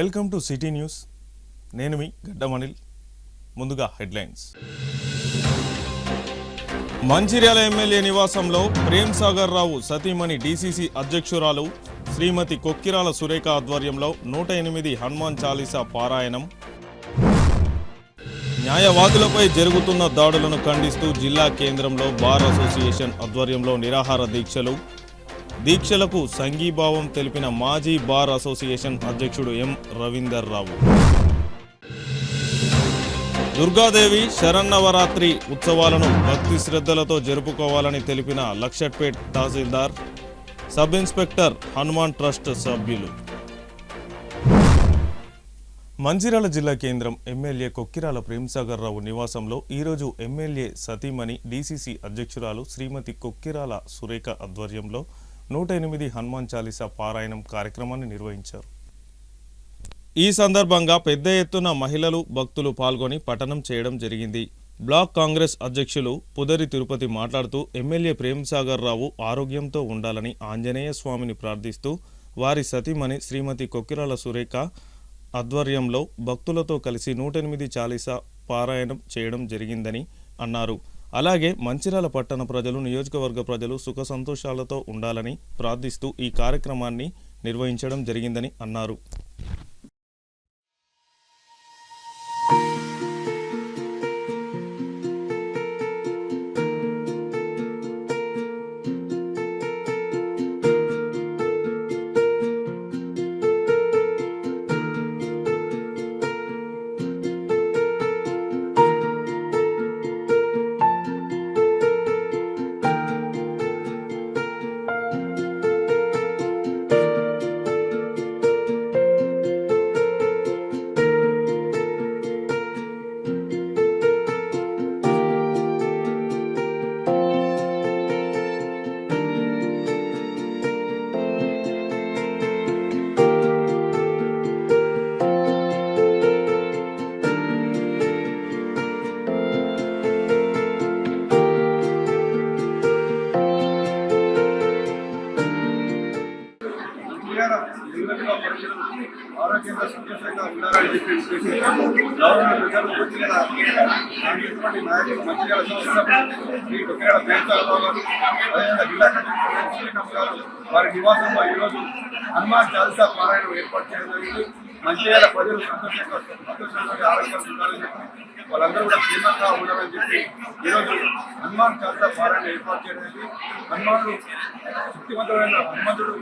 Welcome to city news. నేను మీ గడ్డమణిల్. ముందుగా headlines. Mancherial MLA నివాసంలో ప్రేమ్ సాగర్ రావు సతీమణి డీసీసీ అధ్యక్షురాలు శ్రీమతి కొక్కిరాల సురేఖ ఆధ్వర్యంలో 108 హనుమాన్ చాలీసా పారాయణం. న్యాయవాదులపై జరుగుతున్న దాడులను ఖండిస్తూ జిల్లా కేంద్రంలో బార్ అసోసియేషన్ ఆధ్వర్యంలో నిరాహార దీక్షలకు సంఘీభావం తెలిపిన మాజీ బార్ అసోసియేషన్ అధ్యక్షుడు ఎం రవీందర్ రావు. దుర్గాదేవి శరన్నవరాత్రి ఉత్సవాలను భక్తి శ్రద్ధలతో జరుపుకోవాలని తెలిపిన లక్షట్పేట్ తహసీల్దార్, సబ్ ఇన్స్పెక్టర్, హనుమాన్ ట్రస్ట్ సభ్యులు. మంచిర్యాల జిల్లా కేంద్రం ఎమ్మెల్యే కొక్కిరాల ప్రేమ్సాగర్ రావు నివాసంలో ఈరోజు ఎమ్మెల్యే సతీమణి డీసీసీ అధ్యక్షురాలు శ్రీమతి కొక్కిరాల సురేఖ ఆధ్వర్యంలో 108 హనుమాన్ చాలీసా పారాయణం కార్యక్రమాన్ని నిర్వహించారు. ఈ సందర్భంగా పెద్ద ఎత్తున మహిళలు, భక్తులు పాల్గొని పఠనం చేయడం జరిగింది. బ్లాక్ కాంగ్రెస్ అధ్యక్షులు పుదరి తిరుపతి మాట్లాడుతూ ఎమ్మెల్యే ప్రేమ్సాగర్ రావు ఆరోగ్యంతో ఉండాలని ఆంజనేయ స్వామిని ప్రార్థిస్తూ వారి సతీమణి శ్రీమతి కొక్కిరాల సురేఖ ఆధ్వర్యంలో భక్తులతో కలిసి 108 చాలీసా పారాయణం చేయడం జరిగిందని అన్నారు. అలాగే మంచిర్యాల పట్టణ ప్రజలు, నియోజకవర్గ ప్రజలు సుఖ సంతోషాలతో ఉండాలని ప్రార్థిస్తూ ఈ కార్యక్రమాన్ని నిర్వహించడం జరిగిందని అన్నారు. ఆరోగ్యంగా సంతోషంగా ఉండాలని చెప్పి గవర్నమెంట్ ప్రజలు పూర్తిగా నాయకులు మంచిర్యాల సంస్థ శ్రీ కొక్కిరాల ప్రేమ్సాగర్ రావు గారు, అదేవిధంగా జిల్లా గారు వారి నివాసంలో ఈరోజు హనుమాన్ చాలీసా పారాయణం ఏర్పాటు చేయడం జరిగింది. మంచిర్యాల ప్రజలు సంతోషంగా ఆరోగ్యంగా ఉండాలని చెప్పి వాళ్ళందరూ కూడా క్షేమంగా ఉండాలని చెప్పి ఈరోజు హనుమాన్ చాలీసా పారాయణ ఏర్పాటు చేయడం జరిగింది. హనుమానుడు శక్తివంతమైన హనుమంతుడు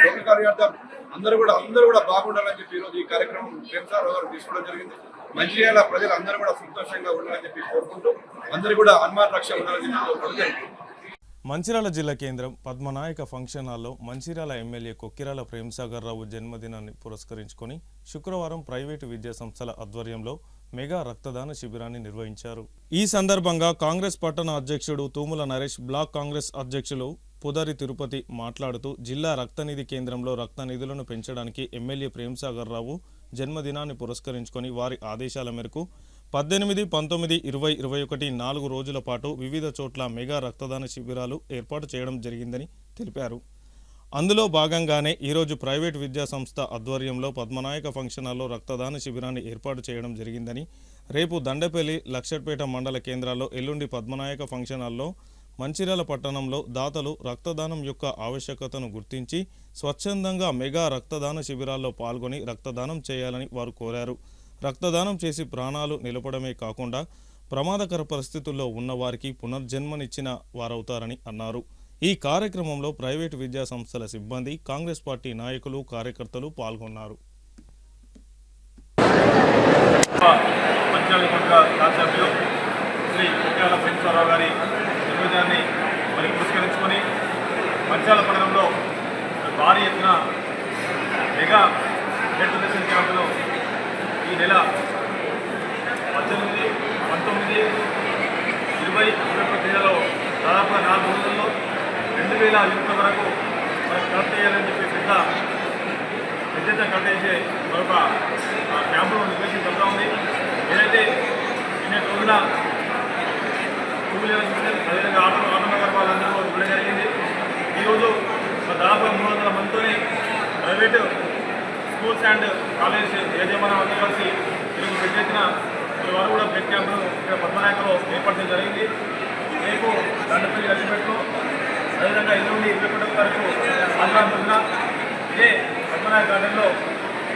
లోక కార్యార్థం అందరూ కూడా బాగుండాలని చెప్పి ఈరోజు ఈ కార్యక్రమం ప్రేమ్సాగర్ రావు గారు తీసుకోవడం జరిగింది. మంచిర్యాల ప్రజలు అందరూ కూడా సంతోషంగా ఉండాలని చెప్పి కోరుకుంటూ అందరూ కూడా హనుమాన్ రక్ష ఉండాలని చెప్పి కోరుకోవడం జరిగింది. మంచిర్యాల జిల్లా కేంద్రం పద్మనాయక ఫంక్షన్ హాల్లో మంచిర్యాల ఎమ్మెల్యే కొక్కిరాల ప్రేమ్సాగర్ రావు జన్మదినాన్ని పురస్కరించుకొని శుక్రవారం ప్రైవేటు విద్యా సంస్థల ఆధ్వర్యంలో మెగా రక్తదాన శిబిరాన్ని నిర్వహించారు. ఈ సందర్భంగా కాంగ్రెస్ పట్టణ అధ్యక్షుడు తూముల నరేష్, బ్లాక్ కాంగ్రెస్ అధ్యక్షులు పుదరి తిరుపతి మాట్లాడుతూ జిల్లా రక్తనిధి కేంద్రంలో రక్త నిధులను పెంచడానికి ఎమ్మెల్యే ప్రేమ్సాగర్ రావు జన్మదినాన్ని పురస్కరించుకొని వారి ఆదేశాల మేరకు 18, 19, 20, 21 4 రోజుల పాటు వివిధ చోట్ల మెగా రక్తదాన శిబిరాలు ఏర్పాటు చేయడం జరిగిందని తెలిపారు. అందులో భాగంగానే ఈరోజు ప్రైవేట్ విద్యా సంస్థ ఆధ్వర్యంలో పద్మనాయక ఫంక్షన్ హాల్లో రక్తదాన శిబిరాన్ని ఏర్పాటు చేయడం జరిగిందని, రేపు దండపల్లి, లక్షట్పేట మండల కేంద్రాల్లో, ఎల్లుండి పద్మనాయక ఫంక్షన్ హాల్లో మంచిర్యాల పట్టణంలో దాతలు రక్తదానం యొక్క ఆవశ్యకతను గుర్తించి స్వచ్ఛందంగా మెగా రక్తదాన శిబిరాల్లో పాల్గొని రక్తదానం చేయాలని వారు కోరారు. రక్తదానం చేసి ప్రాణాలు నిలపడమే కాకుండా ప్రమాదకర పరిస్థితుల్లో ఉన్నవారికి పునర్జన్మనిచ్చిన వారవుతారని అన్నారు. ఈ కార్యక్రమంలో ప్రైవేటు విద్యా సంస్థల సిబ్బంది, కాంగ్రెస్ పార్టీ నాయకులు, కార్యకర్తలు పాల్గొన్నారు. పురస్కరించుకొని మంచిర్యాల పట్టణంలో భారీ ఎత్తున మెగా బ్లడ్ డొనేషన్ క్యాంపులో ఈ నెల 18, 19, 20, 21 తేదీలో దాదాపుగా 4 రోజుల్లో 2000 యూనిట్ల వరకు మనకు కలెక్ట్ చేయాలని చెప్పి పెద్ద కలెక్ట్ చేసే మరొక క్యాంపులో నిర్దేశం జరుగుతూ ఉంది. ఏదైతే నిన్న రోజున 2 వీలర్ అదేవిధంగా ఆటోనగర్ వాళ్ళందరూ ఇవ్వడం జరిగింది. ఈరోజు దాదాపు 300 మందితో ప్రైవేటు స్కూల్స్ అండ్ కాలేజ్ యాజమాన్యం అంతా కలిసి ఈరోజు పెద్ద ఎత్తున వారు కూడా బ్లడ్ క్యాంపును ఇక్కడ పద్మనాయకలో ఏర్పడడం జరిగింది. రేపు దండపల్లి లక్ష్మీపేటలో అదేవిధంగా 21 తారీఖు ఆంధ్ర ఇదే పద్మనాయక గార్డెన్లో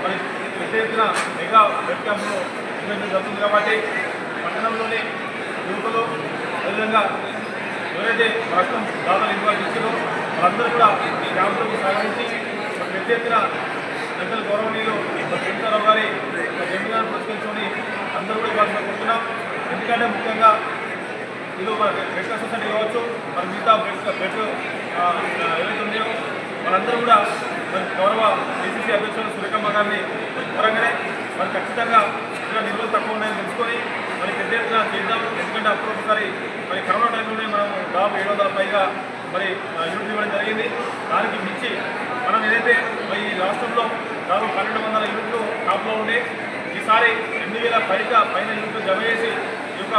మరి పెద్ద ఎత్తున మెగా బ్లడ్ క్యాంపును నిర్వహించడం జరుగుతుంది. కాబట్టి పట్టణంలోని యువకులు అదేవిధంగా ఎవరైతే రాష్ట్రం దాదాపు ఇన్వాల్వ్ చేశారో వాళ్ళందరూ కూడా ఈ క్యాంపులకు సహకరించి పెద్ద ఎత్తున పెద్దలు గౌరవనీయులు ప్రేమసాగర్ గారి జన్మదినాన్ని పురస్కరించుకొని అందరూ కూడా ఇవ్వాల్సిన కోరుతున్నాం. ఎందుకంటే ముఖ్యంగా ఇది మన బ్లడ్ సొసైటీ కావచ్చు, మన మిగతా బ్లడ్ ఏవైతే ఉన్నాయో వాళ్ళందరూ కూడా మరి గౌరవ ఏసీసీ అధ్యక్షులు సురేఖమ్మ గారిని కోరంగానే మరి ఖచ్చితంగా ఇలా నిల్వలు తక్కువ ఉన్నాయని తెలుసుకొని మరి పెద్ద ఎత్తున చేద్దాం. ఎందుకంటే అప్పుడొకసారి మరి కరోనా టైంలోనే మనం దాదాపు 700 పైగా మరి యూనిట్లు ఇవ్వడం జరిగింది. దానికి మించి మనం ఏదైతే మరి ఈ రాష్ట్రంలో దాదాపు 1200 యూనిట్లు టాప్లో ఉండే ఈసారి 2000 పైన యూనిట్లు జమ చేసి ఈ యొక్క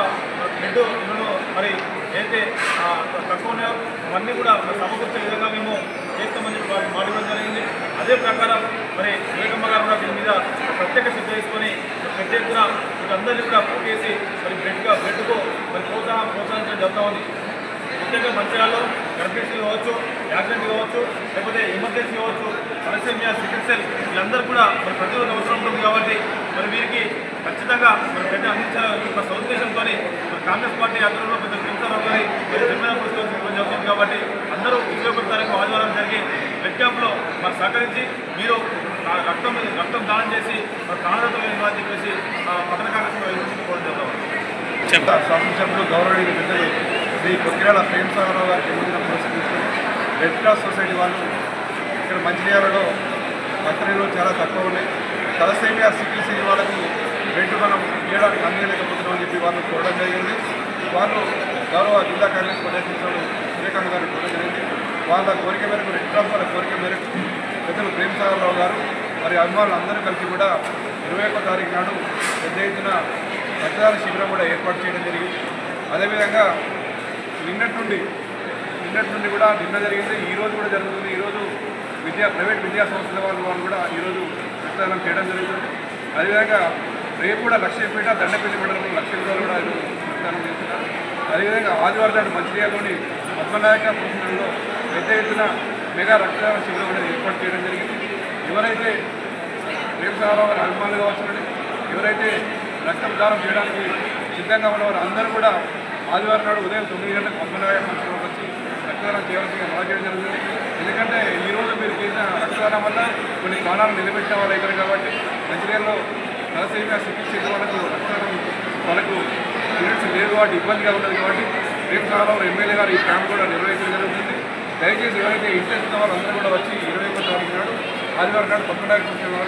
బ్లడ్ ఇవ్వడం మరి ఏదైతే తక్కువ ఉన్నాయో అవన్నీ కూడా సమకూర్చే విధంగా మేము చేస్తామని వారికి మాట ఇవ్వడం జరిగింది. అదే ప్రకారం మరి సురేఖమ్మ గారు కూడా దీని మీద ప్రత్యేక శ్రద్ధ తీసుకొని పెద్ద ఎత్తున వీళ్ళందరినీ కూడా పోగేసి మరి బ్లడ్కు మరి ప్రోత్సహించడం జరుగుతూ ఉంది. ముఖ్యంగా మంచిర్యాలలో గర్భిణీలు కావచ్చు, యాక్సిడెంట్ కావచ్చు, లేకపోతే ఎమర్జెన్సీ కావచ్చు, తలసేమియా, సికిల్ సెల్ వీళ్ళందరూ కూడా మరి ప్రతిరోజు అవసరం ఉంటుంది. కాబట్టి మరి వీరికి ఖచ్చితంగా మరి బ్లడ్ అందించాలని ఒక సదుద్దేశంతో మరి కాంగ్రెస్ పార్టీ ఆధ్వర్యంలో పెద్ద ప్రిన్సిపల్ గారి జన్మదిన పురస్కరించడం జరుగుతుంది. కాబట్టి అందరూ 21 తారీఖు ఆదివారం జరిగే బ్లడ్ క్యాంప్లో మరి సహకరించి మీరు రక్తం దానం చేసి మరి ప్రాణాలతో ఇవ్వాలని చెప్పేసి పట్టణ కాంగ్రెస్ కోరడం శాసనసభ్యులు గౌరవనీయులు పెద్దలు శ్రీ కొక్కిరాల ప్రేమసాగర్ గారి జన్మదినం పురస్కరించుకుని రెడ్ క్రాస్ సొసైటీ వాళ్ళు ఇక్కడ మంచిర్యాలలో బర్త్డేలు చాలా తక్కువ ఉన్నాయి. తలసేమియా, సికిల్ సెల్ వాళ్ళకి బ్లడ్ మనం ఇవ్వడానికి అందలేకపోతున్నామని చెప్పి వాళ్ళు కోరడం జరిగింది. వాళ్ళు గౌరవ జిల్లా కాంగ్రెస్ ప్రదేశంలో సురేఖమ్మ గారు కోరడం జరిగింది. వాళ్ళ కోరిక మేరకు రెడ్ క్రాస్ వాళ్ళ కోరిక మేరకు పెద్దలు ప్రేమసాగర్ రావు గారు మరి అభిమానులు అందరూ కలిసి కూడా 21 తారీఖు నాడు పెద్ద ఎత్తున రక్తదాన శిబిరం కూడా ఏర్పాటు చేయడం జరిగింది. అదేవిధంగా నిన్నటి నుండి కూడా నిన్న జరిగింది, ఈరోజు కూడా జరుగుతుంది. ఈరోజు ప్రైవేట్ విద్యా సంస్థల వాళ్ళు కూడా ఈరోజు రక్తదానం చేయడం జరుగుతుంది. అదేవిధంగా రేపు కూడా లక్ష్మీపేట దండపల్లి మండలంలో 1,00,000 రూపాయలు కూడా రక్తదానం చేస్తున్నారు. అదేవిధంగా ఆదివారం నాడు మంచిర్యాలలోని పద్మనాయక పురస్కారంలో పెద్ద ఎత్తున మెగా రక్తదాన శిబిరం అనేది ఏర్పాటు చేయడం జరిగింది. ఎవరైతే ప్రేమసాగర్ గారి అభిమానులు కావచ్చు, ఎవరైతే రక్తం దానం చేయడానికి సిద్ధంగా ఉన్నవారు అందరూ కూడా ఆదివారం నాడు ఉదయం 9 గంటలకు పద్మనాయక మంచిలోకి వచ్చి రక్తదానం చేయవలసిందిగా మనం చేయడం జరుగుతుంది. ఎందుకంటే ఈరోజు మీరు చేసిన రక్తదానం వల్ల కొన్ని ప్రాణాలు నిలబెట్టిన వాళ్ళు అవుతారు. కాబట్టి మంచిర్యాలలో తలసేమియా, సికిల్ సెల్ వాళ్ళకు యూనిట్స్ లేదు కాబట్టి ఇబ్బందిగా ఉండదు. కాబట్టి ప్రేమసాగర్ ఎమ్మెల్యే గారు ఈ క్యాంప్ కూడా నిర్వహించడం జరుగుతుంది. దయచేసి ఎవరైతే ఇంట్రెస్ట్ ఉన్న వాళ్ళందరూ కూడా వచ్చి 21 తారీఖు నాడు ఆదివారం నాడు పద్మనాయక మంచిలో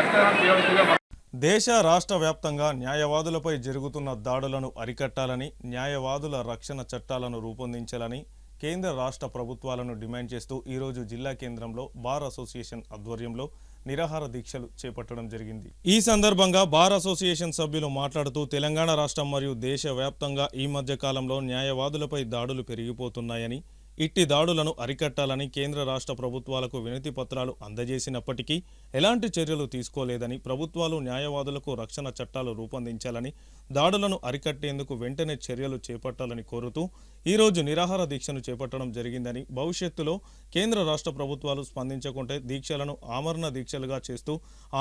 రక్తదానం చేయవలసిందిగా. దేశ రాష్ట్ర వ్యాప్తంగా న్యాయవాదులపై జరుగుతున్న దాడులను అరికట్టాలని, న్యాయవాదుల రక్షణ చట్టాలను రూపొందించాలని కేంద్ర రాష్ట్ర ప్రభుత్వాలను డిమాండ్ చేస్తూ ఈరోజు జిల్లా కేంద్రంలో బార్ అసోసియేషన్ ఆధ్వర్యంలో నిరాహార దీక్షలు చేపట్టడం జరిగింది. ఈ సందర్భంగా బార్ అసోసియేషన్ సభ్యులు మాట్లాడుతూ తెలంగాణ రాష్ట్రం మరియు దేశ వ్యాప్తంగా ఈ మధ్య కాలంలో న్యాయవాదులపై దాడులు పెరిగిపోతున్నాయని, ఇట్టి దాడులను అరికట్టాలని కేంద్ర రాష్ట్ర ప్రభుత్వాలకు వినతి పత్రాలు అందజేసినప్పటికీ ఎలాంటి చర్యలు తీసుకోలేదని, ప్రభుత్వాలు న్యాయవాదులకు రక్షణ చట్టాలు రూపొందించాలని, దాడులను అరికట్టేందుకు వెంటనే చర్యలు చేపట్టాలని కోరుతూ ఈరోజు నిరాహార దీక్షను చేపట్టడం జరిగిందని, భవిష్యత్తులో కేంద్ర రాష్ట్ర ప్రభుత్వాలు స్పందించకుంటే దీక్షలను ఆమరణ దీక్షలుగా చేస్తూ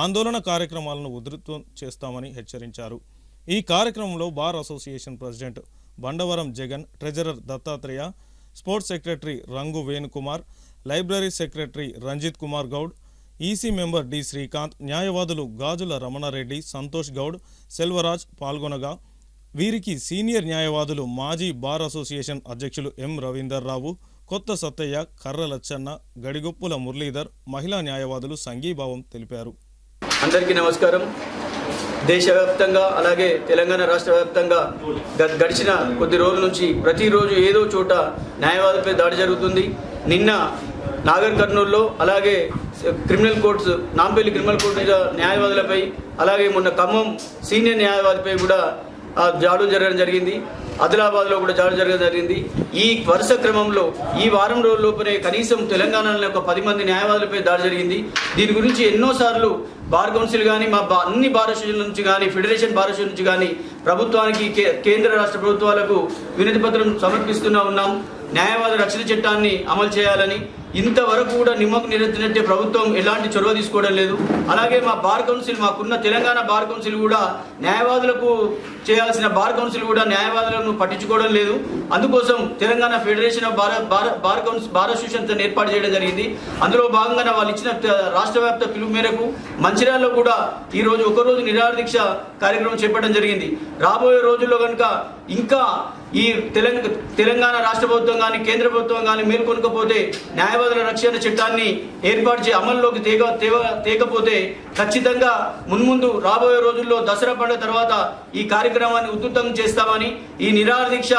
ఆందోళన కార్యక్రమాలను ఉధృతం చేస్తామని హెచ్చరించారు. ఈ కార్యక్రమంలో bar association president Bandavaram Jagan, treasurer Dattatreya, sports secretary Rangu Venukumar, library secretary Ranjith Kumar Goud, EC member D Srikanth, న్యాయవాదులు గాజుల రమణారెడ్డి, సంతోష్ గౌడ్, సెల్వరాజ్ పాల్గొనగా వీరికి సీనియర్ న్యాయవాదులు మాజీ బార్ అసోసియేషన్ అధ్యక్షులు ఎం రవీందర్ రావు, కొత్త సత్తయ్య, కర్ర లచ్చన్న, గడిగొప్పుల మురళీధర్, మహిళా న్యాయవాదులు సంఘీభావం తెలిపారు. అందరికీ నమస్కారం. దేశవ్యాప్తంగా అలాగే తెలంగాణ రాష్ట్ర వ్యాప్తంగా గడిచిన కొద్ది రోజుల నుంచి ప్రతిరోజు ఏదో చోట న్యాయవాదులపై దాడి జరుగుతుంది. నిన్న నాగర్ కర్నూలులో, అలాగే criminal courts Nampally criminal court న్యాయవాదులపై, అలాగే మొన్న ఖమ్మం సీనియర్ న్యాయవాదిపై కూడా దాడులు జరగడం జరిగింది. ఆదిలాబాద్లో కూడా దాడి జరగడం జరిగింది. ఈ వరుస క్రమంలో ఈ వారం రోజుల్లోపనే కనీసం తెలంగాణలో ఒక 10 మంది న్యాయవాదులపై దాడి జరిగింది. దీని గురించి ఎన్నోసార్లు బార్ కౌన్సిల్ కానీ అన్ని బార్ అసోసియేషన్ నుంచి కానీ ఫెడరేషన్ బార్ అసోసియేషన్ నుంచి కానీ ప్రభుత్వానికి కేంద్ర రాష్ట్ర ప్రభుత్వాలకు వినతి పత్రం సమర్పిస్తూనే ఉన్నాం. న్యాయవాద రక్షణ చట్టాన్ని అమలు చేయాలని. ఇంతవరకు కూడా నిమ్మకు నీరెత్తినట్టే ప్రభుత్వం ఎలాంటి చొరవ తీసుకోవడం లేదు. అలాగే మా బార్ కౌన్సిల్, మాకున్న తెలంగాణ బార్ కౌన్సిల్ కూడా న్యాయవాదులకు చేయాల్సిన బార్ కౌన్సిల్ కూడా న్యాయవాదులను పట్టించుకోవడం లేదు. అందుకోసం తెలంగాణ ఫెడరేషన్ ఆఫ్ బార్ అసోసియేషన్తో ఏర్పాటు చేయడం జరిగింది. అందులో భాగంగా వాళ్ళు ఇచ్చిన రాష్ట్ర వ్యాప్త పిలుపు మేరకు మంచిర్యాలలో కూడా ఈరోజు ఒకరోజు నిరాహార దీక్ష కార్యక్రమం చేపట్టడం జరిగింది. రాబోయే రోజుల్లో కనుక ఇంకా ఈ తెలంగాణ రాష్ట్ర ప్రభుత్వం కానీ కేంద్ర ప్రభుత్వం కానీ మేల్కొనకపోతే న్యాయవాదుల రక్షణ చట్టాన్ని ఏర్పాటు అమల్లోకి తేకపోతే ఖచ్చితంగా మున్ముందు రాబోయే రోజుల్లో దసరా పండుగ తర్వాత ఈ కార్యక్రమాన్ని ఉధృతం చేస్తామని, ఈ నిరాహార దీక్ష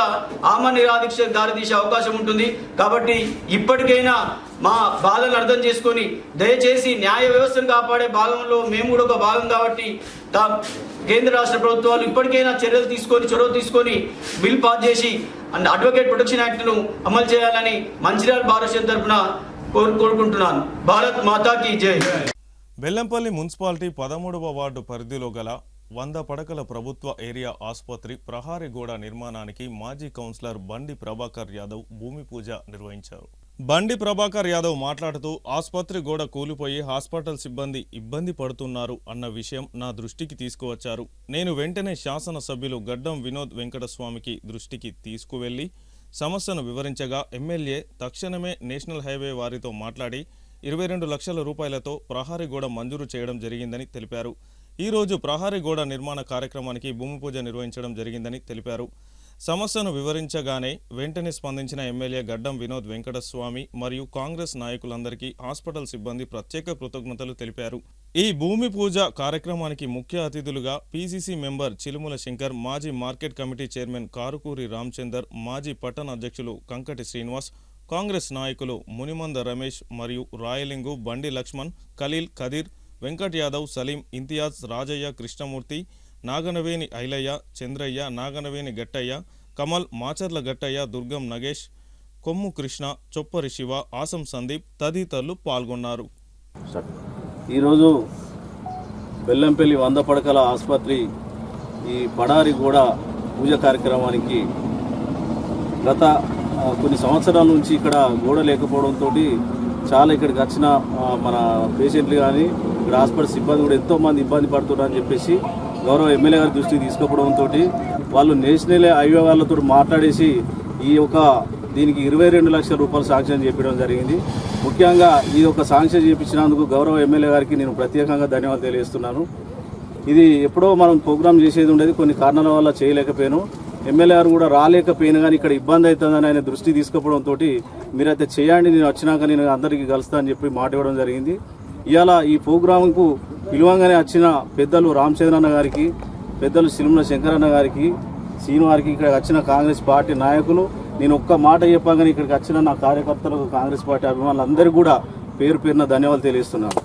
నిరాహార దీక్ష దారితీసే అవకాశం ఉంటుంది. కాబట్టి ఇప్పటికైనా మా బాధలను అర్థం చేసుకొని దయచేసి న్యాయ వ్యవస్థను కాపాడే భాగంలో మేము కూడా ఒక భాగం కాబట్టి కేంద్ర రాష్ట్ర ప్రభుత్వాలు ఇప్పటికైనా చొరవ తీసుకొని బిల్ పాస్ చేసి అడ్వకేట్ ప్రొటెక్షన్ యాక్ట్ను అమలు చేయాలని మంచిర్యాల బార్ అసోసియేషన్ తరఫున కోరుకుంటున్నాను. భారత్ మాతాకి జై. బెల్లంపల్లి మున్సిపాలిటీ 13వ వార్డు పరిధిలో గల 100 పడకల ప్రభుత్వ ఏరియా ఆసుపత్రి ప్రహారీ గోడ నిర్మాణానికి మాజీ కౌన్సిలర్ బండి ప్రభాకర్ యాదవ్ భూమి పూజ నిర్వహించారు. బండి ప్రభాకర్ యాదవ్ మాట్లాడుతూ ఆసుపత్రి గోడ కూలిపోయి హాస్పిటల్ సిబ్బంది ఇబ్బంది పడుతున్నారు అన్న విషయం నా దృష్టికి తీసుకువచ్చారు. నేను వెంటనే శాసనసభ్యులు గడ్డం వినోద్ వెంకటస్వామికి దృష్టికి తీసుకువెళ్లి సమస్యను వివరించగా ఎమ్మెల్యే తక్షణమే నేషనల్ హైవే వారితో మాట్లాడి 22 లక్షల రూపాయలతో ప్రహారీ గోడ మంజూరు చేయడం జరిగిందని తెలిపారు. ఈరోజు ప్రహారీ గోడ నిర్మాణ కార్యక్రమానికి భూమి పూజ నిర్వహించడం జరిగిందని తెలిపారు. సమస్యను వివరించగానే వెంటనే స్పందించిన ఎమ్మెల్యే గడ్డం వినోద్ వెంకటస్వామి మరియు కాంగ్రెస్ నాయకులందరికీ హాస్పిటల్ సిబ్బంది ప్రత్యేక కృతజ్ఞతలు తెలిపారు. ఈ భూమి పూజ కార్యక్రమానికి ముఖ్య అతిథులుగా పీసీసీ మెంబర్ చిలుముల శంకర్, మాజీ market committee chairman Karukuri Ramachandar, మాజీ పట్టణ అధ్యక్షులు కంకటి శ్రీనివాస్, కాంగ్రెస్ నాయకులు మునిమంద రమేష్ మరియు రాయలింగు, బండి లక్ష్మణ్, ఖలీల్, కదీర్, వెంకట్ యాదవ్, సలీం, ఇంతియాజ్, రాజయ్య, కృష్ణమూర్తి, నాగనవేని ఐలయ్య, చంద్రయ్య, నాగనవేని గట్టయ్య, కమల్, మాచర్ల గట్టయ్య, దుర్గం నగేష్, కొమ్ము కృష్ణ, చొప్పరి శివ, ఆసం సందీప్ తదితరులు పాల్గొన్నారు. ఈరోజు బెల్లంపల్లి 100 పడకల ఆసుపత్రి ఈ పడారి గోడ పూజ కార్యక్రమానికి గత కొన్ని సంవత్సరాల నుంచి ఇక్కడ గోడ లేకపోవడంతో చాలా ఇక్కడికి వచ్చిన మన పేషెంట్లు కానీ ఇక్కడ హాస్పిటల్ సిబ్బంది కూడా ఎంతోమంది ఇబ్బంది పడుతున్నారని చెప్పేసి గౌరవ ఎమ్మెల్యే గారి దృష్టికి తీసుకుపోవడంతో వాళ్ళు నేషనల్ హైవే వాళ్ళతో మాట్లాడేసి దీనికి 22 లక్షల రూపాయలు శాంక్షన్ చేపించడం జరిగింది. ముఖ్యంగా ఈ శాంక్షన్ చేయించినందుకు గౌరవ ఎమ్మెల్యే గారికి నేను ప్రత్యేకంగా ధన్యవాదాలు తెలియజేస్తున్నాను. ఇది ఎప్పుడో మనం ప్రోగ్రామ్ చేసేది ఉండేది, కొన్ని కారణాల వల్ల చేయలేకపోయాను. ఎమ్మెల్యే గారు కూడా రాలేకపోయినా కానీ ఇక్కడ ఇబ్బంది అవుతుందని ఆయన దృష్టి తీసుకుపోవడంతో మీరైతే చేయండి, నేను వచ్చినాక నేను అందరికీ కలుస్తా అని చెప్పి మాట ఇవ్వడం జరిగింది. ఇవాళ ఈ ప్రోగ్రాంకు పిలువంగానే వచ్చిన పెద్దలు రామచంద్రన్న గారికి, పెద్దలు సిలుముల శంకరన్న గారికి, సీను గారికి, ఇక్కడ వచ్చిన కాంగ్రెస్ పార్టీ నాయకులు, నేను ఒక్క మాట చెప్పగానే ఇక్కడికి వచ్చిన నా కార్యకర్తలకు, కాంగ్రెస్ పార్టీ అభిమానులందరికీ కూడా పేరు పేరున ధన్యవాదాలు తెలియజేస్తున్నాను.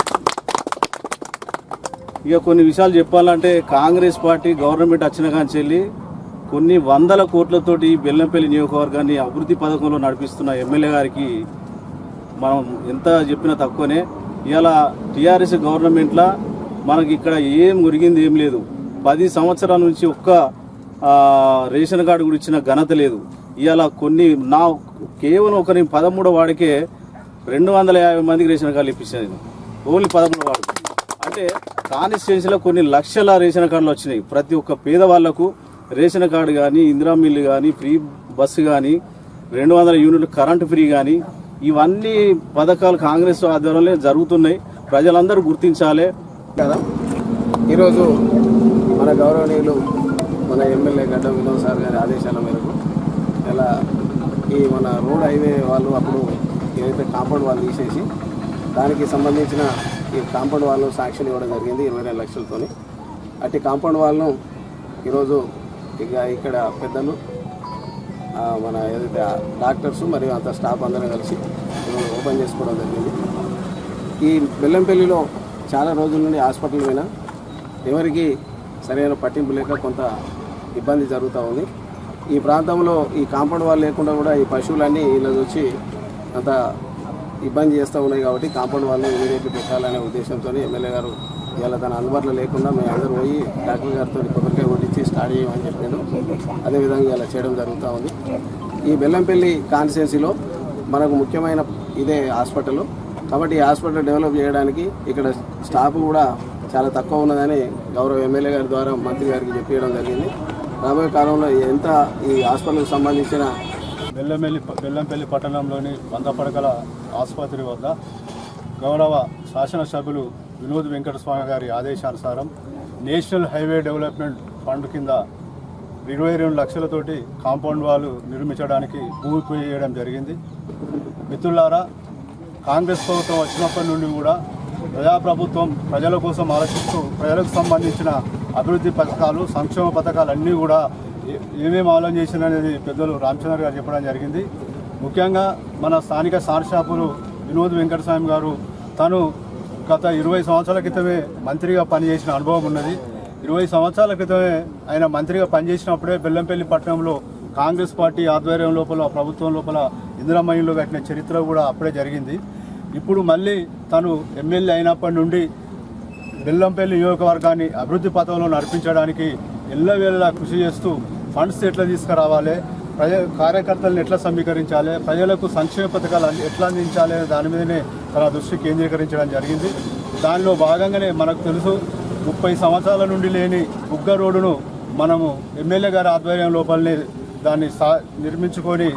ఇక కొన్ని విషయాలు చెప్పాలంటే కాంగ్రెస్ పార్టీ గవర్నమెంట్ వచ్చిన కానీ చెల్లి కొన్ని వందల కోట్లతోటి బెల్లంపల్లి నియోజకవర్గాన్ని అభివృద్ధి పథకంలో నడిపిస్తున్న ఎమ్మెల్యే గారికి మనం ఎంత చెప్పినా తక్కువనే. ఇవాళ టీఆర్ఎస్ గవర్నమెంట్లో మనకి ఇక్కడ ఏం మురిగింది ఏం లేదు. 10 సంవత్సరాల నుంచి ఒక్క రేషన్ కార్డు కూడా ఇచ్చిన ఘనత లేదు. ఇవాళ కేవలం 13వ వాడికే 250 మందికి రేషన్ కార్డులు ఇప్పించాను, ఓన్లీ 13వ వాడు. అంటే కాన్స్టిట్యున్సీలో కొన్ని లక్షల రేషన్ కార్డులు వచ్చినాయి. ప్రతి ఒక్క పేదవాళ్లకు రేషన్ కార్డు కానీ, ఇందిరా మిల్లు కానీ, ఫ్రీ బస్సు కానీ, 200 యూనిట్లు కరెంటు ఫ్రీ కానీ, ఇవన్నీ పథకాలు కాంగ్రెస్ ఆధ్వర్యంలో జరుగుతున్నాయి. ప్రజలందరూ గుర్తించాలి కదా. ఈరోజు మన గౌరవనీయులు మన ఎమ్మెల్యే గడ్డం వినోద్ సార్ గారి ఆదేశాల మేరకు ఇలా మన రోడ్ హైవే వాళ్ళు అప్పుడు ఏదైతే కాంపౌండ్ వాళ్ళు తీసేసి దానికి సంబంధించిన ఈ కాంపౌండ్ వాళ్ళు శాంక్షన్ ఇవ్వడం జరిగింది 22 లక్షలతో. అట్టి కాంపౌండ్ వాళ్ళను ఈరోజు ఇక్కడ పెద్దలు మన ఏదైతే డాక్టర్స్ మరియు అంత స్టాఫ్ అందరం కలిసి ఓపెన్ చేసుకోవడం జరిగింది. ఈ బెల్లంపల్లిలో చాలా రోజుల నుండి హాస్పిటల్ మీద ఎవరికి సరైన పట్టింపు లేక కొంత ఇబ్బంది జరుగుతూ ఉంది. ఈ ప్రాంతంలో ఈ కాంపౌండ్ వాళ్ళు లేకుండా కూడా ఈ పశువులన్నీ ఇలా వచ్చి అంత ఇబ్బంది చేస్తూ ఉన్నాయి కాబట్టి కాంపౌండ్ వాళ్ళు ఇమీడియట్లీ పెట్టాలనే ఉద్దేశంతో ఎమ్మెల్యే గారు ఇలా తన అందుబాటులో లేకుండా మేము అందరూ పోయి డాక్టర్ గారితో కొబ్బరికాయ కొట్టించి స్టార్ట్ చేయమని చెప్పాడు. అదేవిధంగా ఇలా చేయడం జరుగుతూ ఉంది. ఈ బెల్లంపల్లి కాన్స్టిట్యున్సీలో మనకు ముఖ్యమైన ఇదే హాస్పిటల్ కాబట్టి ఈ హాస్పిటల్ డెవలప్ చేయడానికి ఇక్కడ స్టాఫ్ కూడా చాలా తక్కువ ఉన్నదని గౌరవ ఎమ్మెల్యే గారి ద్వారా మంత్రి గారికి చెప్పడం జరిగింది. రాబోయే కాలంలో ఎంత ఈ హాస్పిటల్కి సంబంధించిన బెల్లంపల్లి పట్టణంలోని 100 పడకల ఆసుపత్రి వద్ద గౌరవ శాసనసభ్యులు వినోద్ వెంకటస్వామి గారి ఆదేశానుసారం నేషనల్ హైవే డెవలప్మెంట్ ఫండ్ కింద 22 లక్షలతోటి కాంపౌండ్ వాల్ నిర్మించడానికి భూమి పూజ చేయడం జరిగింది. మిత్రులారా, కాంగ్రెస్ ప్రభుత్వం వచ్చినప్పటి నుండి కూడా ప్రజాప్రభుత్వం ప్రజల కోసం ఆలోచిస్తూ ప్రజలకు సంబంధించిన అభివృద్ధి పథకాలు, సంక్షేమ పథకాలు అన్నీ కూడా ఏమేమి ఆలోచన చేసిందనేది పెద్దలు రామచంద్ర గారు చెప్పడం జరిగింది. ముఖ్యంగా మన స్థానిక శాసనసభ్యులు వినోద్ వెంకటస్వామి గారు తను గత 20 సంవత్సరాల క్రితమే మంత్రిగా పనిచేసిన అనుభవం ఉన్నది. 20 సంవత్సరాల క్రితమే ఆయన మంత్రిగా పనిచేసినప్పుడే బెల్లంపల్లి పట్టణంలో కాంగ్రెస్ పార్టీ ఆధ్వర్యం లోపల ప్రభుత్వం లోపల ఇందిరమ్మ ఇల్లు కట్టిన చరిత్ర కూడా అప్పుడే జరిగింది. ఇప్పుడు మళ్ళీ తను ఎమ్మెల్యే అయినప్పటి నుండి బెల్లంపల్లి నియోజకవర్గాన్ని అభివృద్ధి పథంలో నడిపించడానికి ఎల్లవేళలా కృషి చేస్తూ ఫండ్స్ ఎట్లా తీసుకురావాలి, కార్యకర్తలను ఎట్లా సమీకరించాలి, ప్రజలకు సంక్షేమ పథకాలు ఎట్లా అందించాలి అనే దాని మీదనే తన దృష్టి కేంద్రీకరించడం జరిగింది. దానిలో భాగంగానే మనకు తెలుసు 30 సంవత్సరాల నుండి లేని బుగ్గ రోడ్డును మనము ఎమ్మెల్యే గారి ఆధ్వర్యం లోపలనే దాన్ని నిర్మించుకొని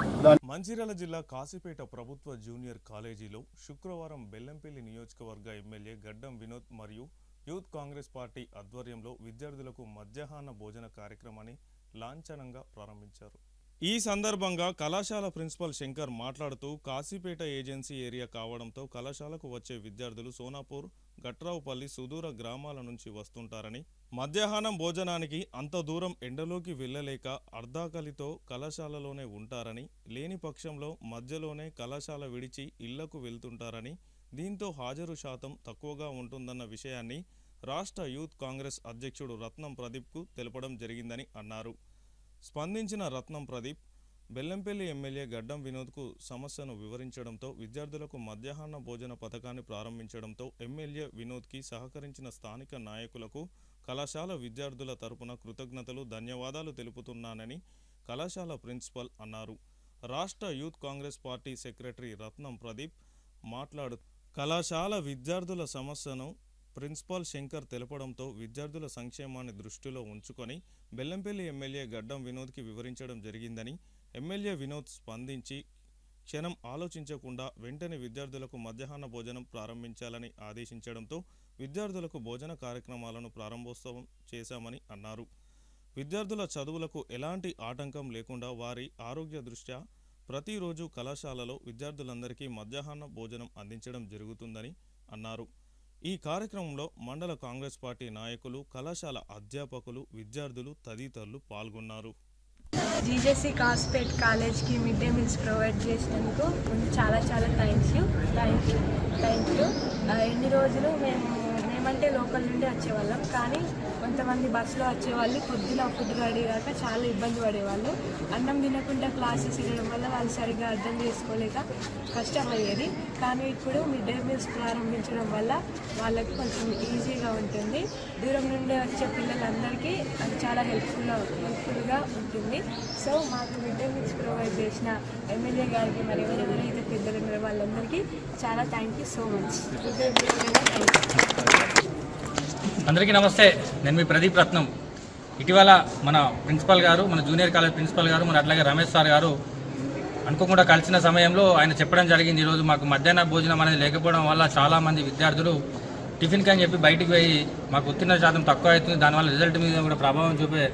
మంచిర్యాల జిల్లా కాశీపేట ప్రభుత్వ జూనియర్ కాలేజీలో శుక్రవారం బెల్లంపల్లి నియోజకవర్గ ఎమ్మెల్యే గడ్డం వినోద్ మరియు యూత్ కాంగ్రెస్ పార్టీ ఆధ్వర్యంలో విద్యార్థులకు మధ్యాహ్న భోజన కార్యక్రమాన్ని లాంఛనంగా ప్రారంభించారు. ఈ సందర్భంగా కళాశాల ప్రిన్సిపల్ శంకర్ మాట్లాడుతూ కాశీపేట ఏజెన్సీ ఏరియా కావడంతో కళాశాలకు వచ్చే విద్యార్థులు సోనాపూర్, గట్రావుపల్లి సుదూర గ్రామాల నుంచి వస్తుంటారని, మధ్యాహ్నం భోజనానికి అంత దూరం ఎండలోకి వెళ్లలేక అర్ధాకలితో కళాశాలలోనే ఉంటారని, లేని పక్షంలో మధ్యలోనే కళాశాల విడిచి ఇళ్లకు వెళ్తుంటారని, దీంతో హాజరు శాతం తక్కువగా ఉంటుందన్న విషయాన్ని రాష్ట్ర యూత్ కాంగ్రెస్ అధ్యక్షుడు రత్నం ప్రదీప్కు తెలపడం జరిగిందని అన్నారు. స్పందించిన రత్నం ప్రదీప్ బెల్లంపల్లి ఎమ్మెల్యే గడ్డం వినోద్కు సమస్యను వివరించడంతో విద్యార్థులకు మధ్యాహ్న భోజన పథకాన్ని ప్రారంభించడంతో ఎమ్మెల్యే వినోద్కి సహకరించిన స్థానిక నాయకులకు కళాశాల విద్యార్థుల తరపున కృతజ్ఞతలు, ధన్యవాదాలు తెలుపుతున్నానని కళాశాల ప్రిన్సిపల్ అన్నారు. రాష్ట్ర యూత్ కాంగ్రెస్ పార్టీ సెక్రటరీ రత్నం ప్రదీప్ మాట్లాడుతూ కళాశాల విద్యార్థుల సమస్యను ప్రిన్సిపాల్ శంకర్ తెలపడంతో విద్యార్థుల సంక్షేమాన్ని దృష్టిలో ఉంచుకొని బెల్లంపల్లి ఎమ్మెల్యే గడ్డం వినోద్కి వివరించడం జరిగిందని, ఎమ్మెల్యే వినోద్ స్పందించి క్షణం ఆలోచించకుండా వెంటనే విద్యార్థులకు మధ్యాహ్న భోజనం ప్రారంభించాలని ఆదేశించడంతో విద్యార్థులకు భోజన కార్యక్రమాలను ప్రారంభోత్సవం చేశామని అన్నారు. విద్యార్థుల చదువులకు ఎలాంటి ఆటంకం లేకుండా వారి ఆరోగ్య దృష్ట్యా ప్రతిరోజు కళాశాలలో విద్యార్థులందరికీ మధ్యాహ్న భోజనం అందించడం జరుగుతుందని అన్నారు. ఈ కార్యక్రమంలో మండల కాంగ్రెస్ పార్టీ నాయకులు, కళాశాల అధ్యాపకులు, విద్యార్థులు తదితరులు పాల్గొన్నారు. జీజేసీ కాస్పేట్ కాలేజ్కి మిడ్ డే మీల్స్ ప్రొవైడ్ చేసినందుకు చాలా థ్యాంక్ యూ. ఎన్ని రోజులు మేమంటే లోకల్ నుండి వచ్చేవాళ్ళం, కానీ కొంతమంది బస్సులో వచ్చేవాళ్ళు పొద్దున ఫుడ్ రెడీ కాక చాలా ఇబ్బంది పడేవాళ్ళు. అన్నం తినకుండా క్లాసెస్ ఇవ్వడం వల్ల వాళ్ళు సరిగ్గా అర్థం చేసుకోలేక కష్టమయ్యేది. కానీ ఇప్పుడు మిడ్ డే మీల్స్ ప్రారంభించడం వల్ల వాళ్ళకి కొంచెం ఈజీగా ఉంటుంది. దూరం నుండి వచ్చే పిల్లలందరికీ అది చాలా హెల్ప్ఫుల్గా ఉంటుంది. సో మాకు మిడ్ డే మీల్స్ ప్రొవైడ్ చేసిన ఎమ్మెల్యే గారికి మరి ఎవరైతే పెద్దలు ఉన్నారో వాళ్ళందరికీ చాలా థ్యాంక్ యూ సో మచ్. అందరికీ నమస్తే. నేను మీ ప్రదీప్ రత్నం. ఇటీవల మన ప్రిన్సిపల్ గారు, మన జూనియర్ కాలేజ్ ప్రిన్సిపల్ గారు, మన అట్లాగే రమేష్ సార్ గారు అనుకోకుండా కలిసిన సమయంలో ఆయన చెప్పడం జరిగింది, ఈరోజు మాకు మధ్యాహ్న భోజనం అనేది లేకపోవడం వల్ల చాలామంది విద్యార్థులు టిఫిన్కి అని చెప్పి బయటికి పోయి మాకు ఉత్తీర్ణ శాతం తక్కువ అవుతుంది, దానివల్ల రిజల్ట్ మీద కూడా ప్రభావం చూపే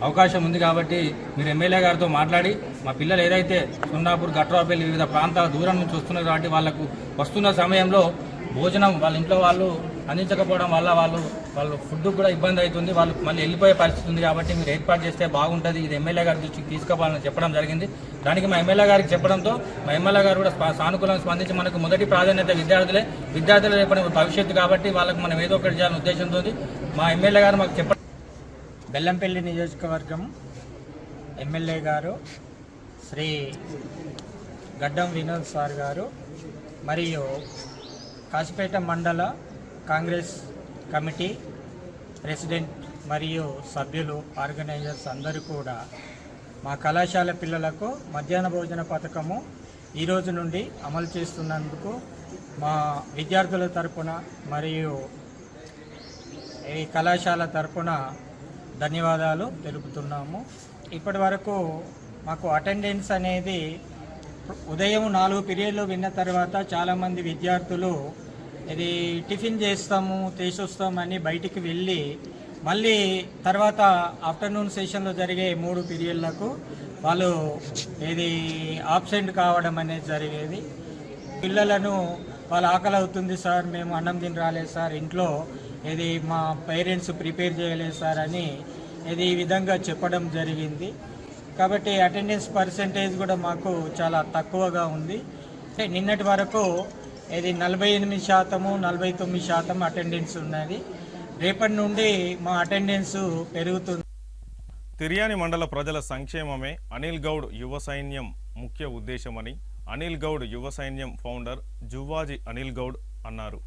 అవకాశం ఉంది. కాబట్టి మీరు ఎమ్మెల్యే గారితో మాట్లాడి మా పిల్లలు ఏదైతే సున్నాపూర్, గట్రాపల్లి వివిధ ప్రాంతాల దూరం నుంచి వస్తున్నారు కాబట్టి వాళ్ళకు వస్తున్న సమయంలో భోజనం వాళ్ళ ఇంట్లో వాళ్ళు అందించకపోవడం వల్ల వాళ్ళు ఫుడ్ కూడా ఇబ్బంది అవుతుంది, వాళ్ళు మళ్ళీ వెళ్ళిపోయే పరిస్థితి ఉంది. కాబట్టి మీరు ఏర్పాటు చేస్తే బాగుంటుంది, ఇది ఎమ్మెల్యే గారి దృష్టికి తీసుకోవాలని చెప్పడం జరిగింది. దానికి మా ఎమ్మెల్యే గారికి చెప్పడంతో మా ఎమ్మెల్యే గారు కూడా సానుకూలంగా స్పందించి మనకు మొదటి ప్రాధాన్యత విద్యార్థుల రేపటి భవిష్యత్తు కాబట్టి వాళ్ళకు మనం ఏదో ఒకటి చేయాలని ఉద్దేశంతో మా ఎమ్మెల్యే గారు మాకు చెప్పడం. బెల్లంపల్లి నియోజకవర్గం ఎమ్మెల్యే గారు శ్రీ గడ్డం వినోద్ సార్ గారు మరియు కాశీపేట మండల కాంగ్రెస్ కమిటీ ప్రెసిడెంట్ మరియు సభ్యులు ఆర్గనైజర్స్ అందరూ కూడా మా కళాశాల పిల్లలకు మధ్యాహ్న భోజన పథకము ఈరోజు నుండి అమలు చేస్తున్నందుకు మా విద్యార్థుల తరపున మరియు ఈ కళాశాల తరపున ధన్యవాదాలు తెలుపుతున్నాము. ఇప్పటి వరకు మాకు అటెండెన్స్ అనేది ఉదయం 4 పీరియడ్లు విన్న తర్వాత చాలామంది విద్యార్థులు ఇది టిఫిన్ చేస్తాము చేసొస్తామని బయటికి వెళ్ళి మళ్ళీ తర్వాత ఆఫ్టర్నూన్ సెషన్లో జరిగే 3 పీరియడ్లకు వాళ్ళు ఇది ఆబ్సెంట్ కావడం అనేది జరిగేది. పిల్లలను వాళ్ళు ఆకలి అవుతుంది సార్, మేము అన్నం తిని రాలేదు సార్, ఇంట్లో ఇది మా పేరెంట్స్ ప్రిపేర్ చేయలేదు సార్ అని ఇది ఈ విధంగా చెప్పడం జరిగింది. కాబట్టి అటెండెన్స్ పర్సెంటేజ్ కూడా మాకు చాలా తక్కువగా ఉంది. నిన్నటి వరకు ఇది 48%, 49% అటెండెన్స్ ఉన్నది. రేపటి నుండి మా అటెండెన్స్ పెరుగుతుంది. తిర్యాని మండల ప్రజల సంక్షేమమే అనిల్ గౌడ్ యువ సైన్యం ముఖ్య ఉద్దేశమని అనిల్ గౌడ్ యువ సైన్యం ఫౌండర్ జువ్వాజీ అనిల్ గౌడ్ అన్నారు.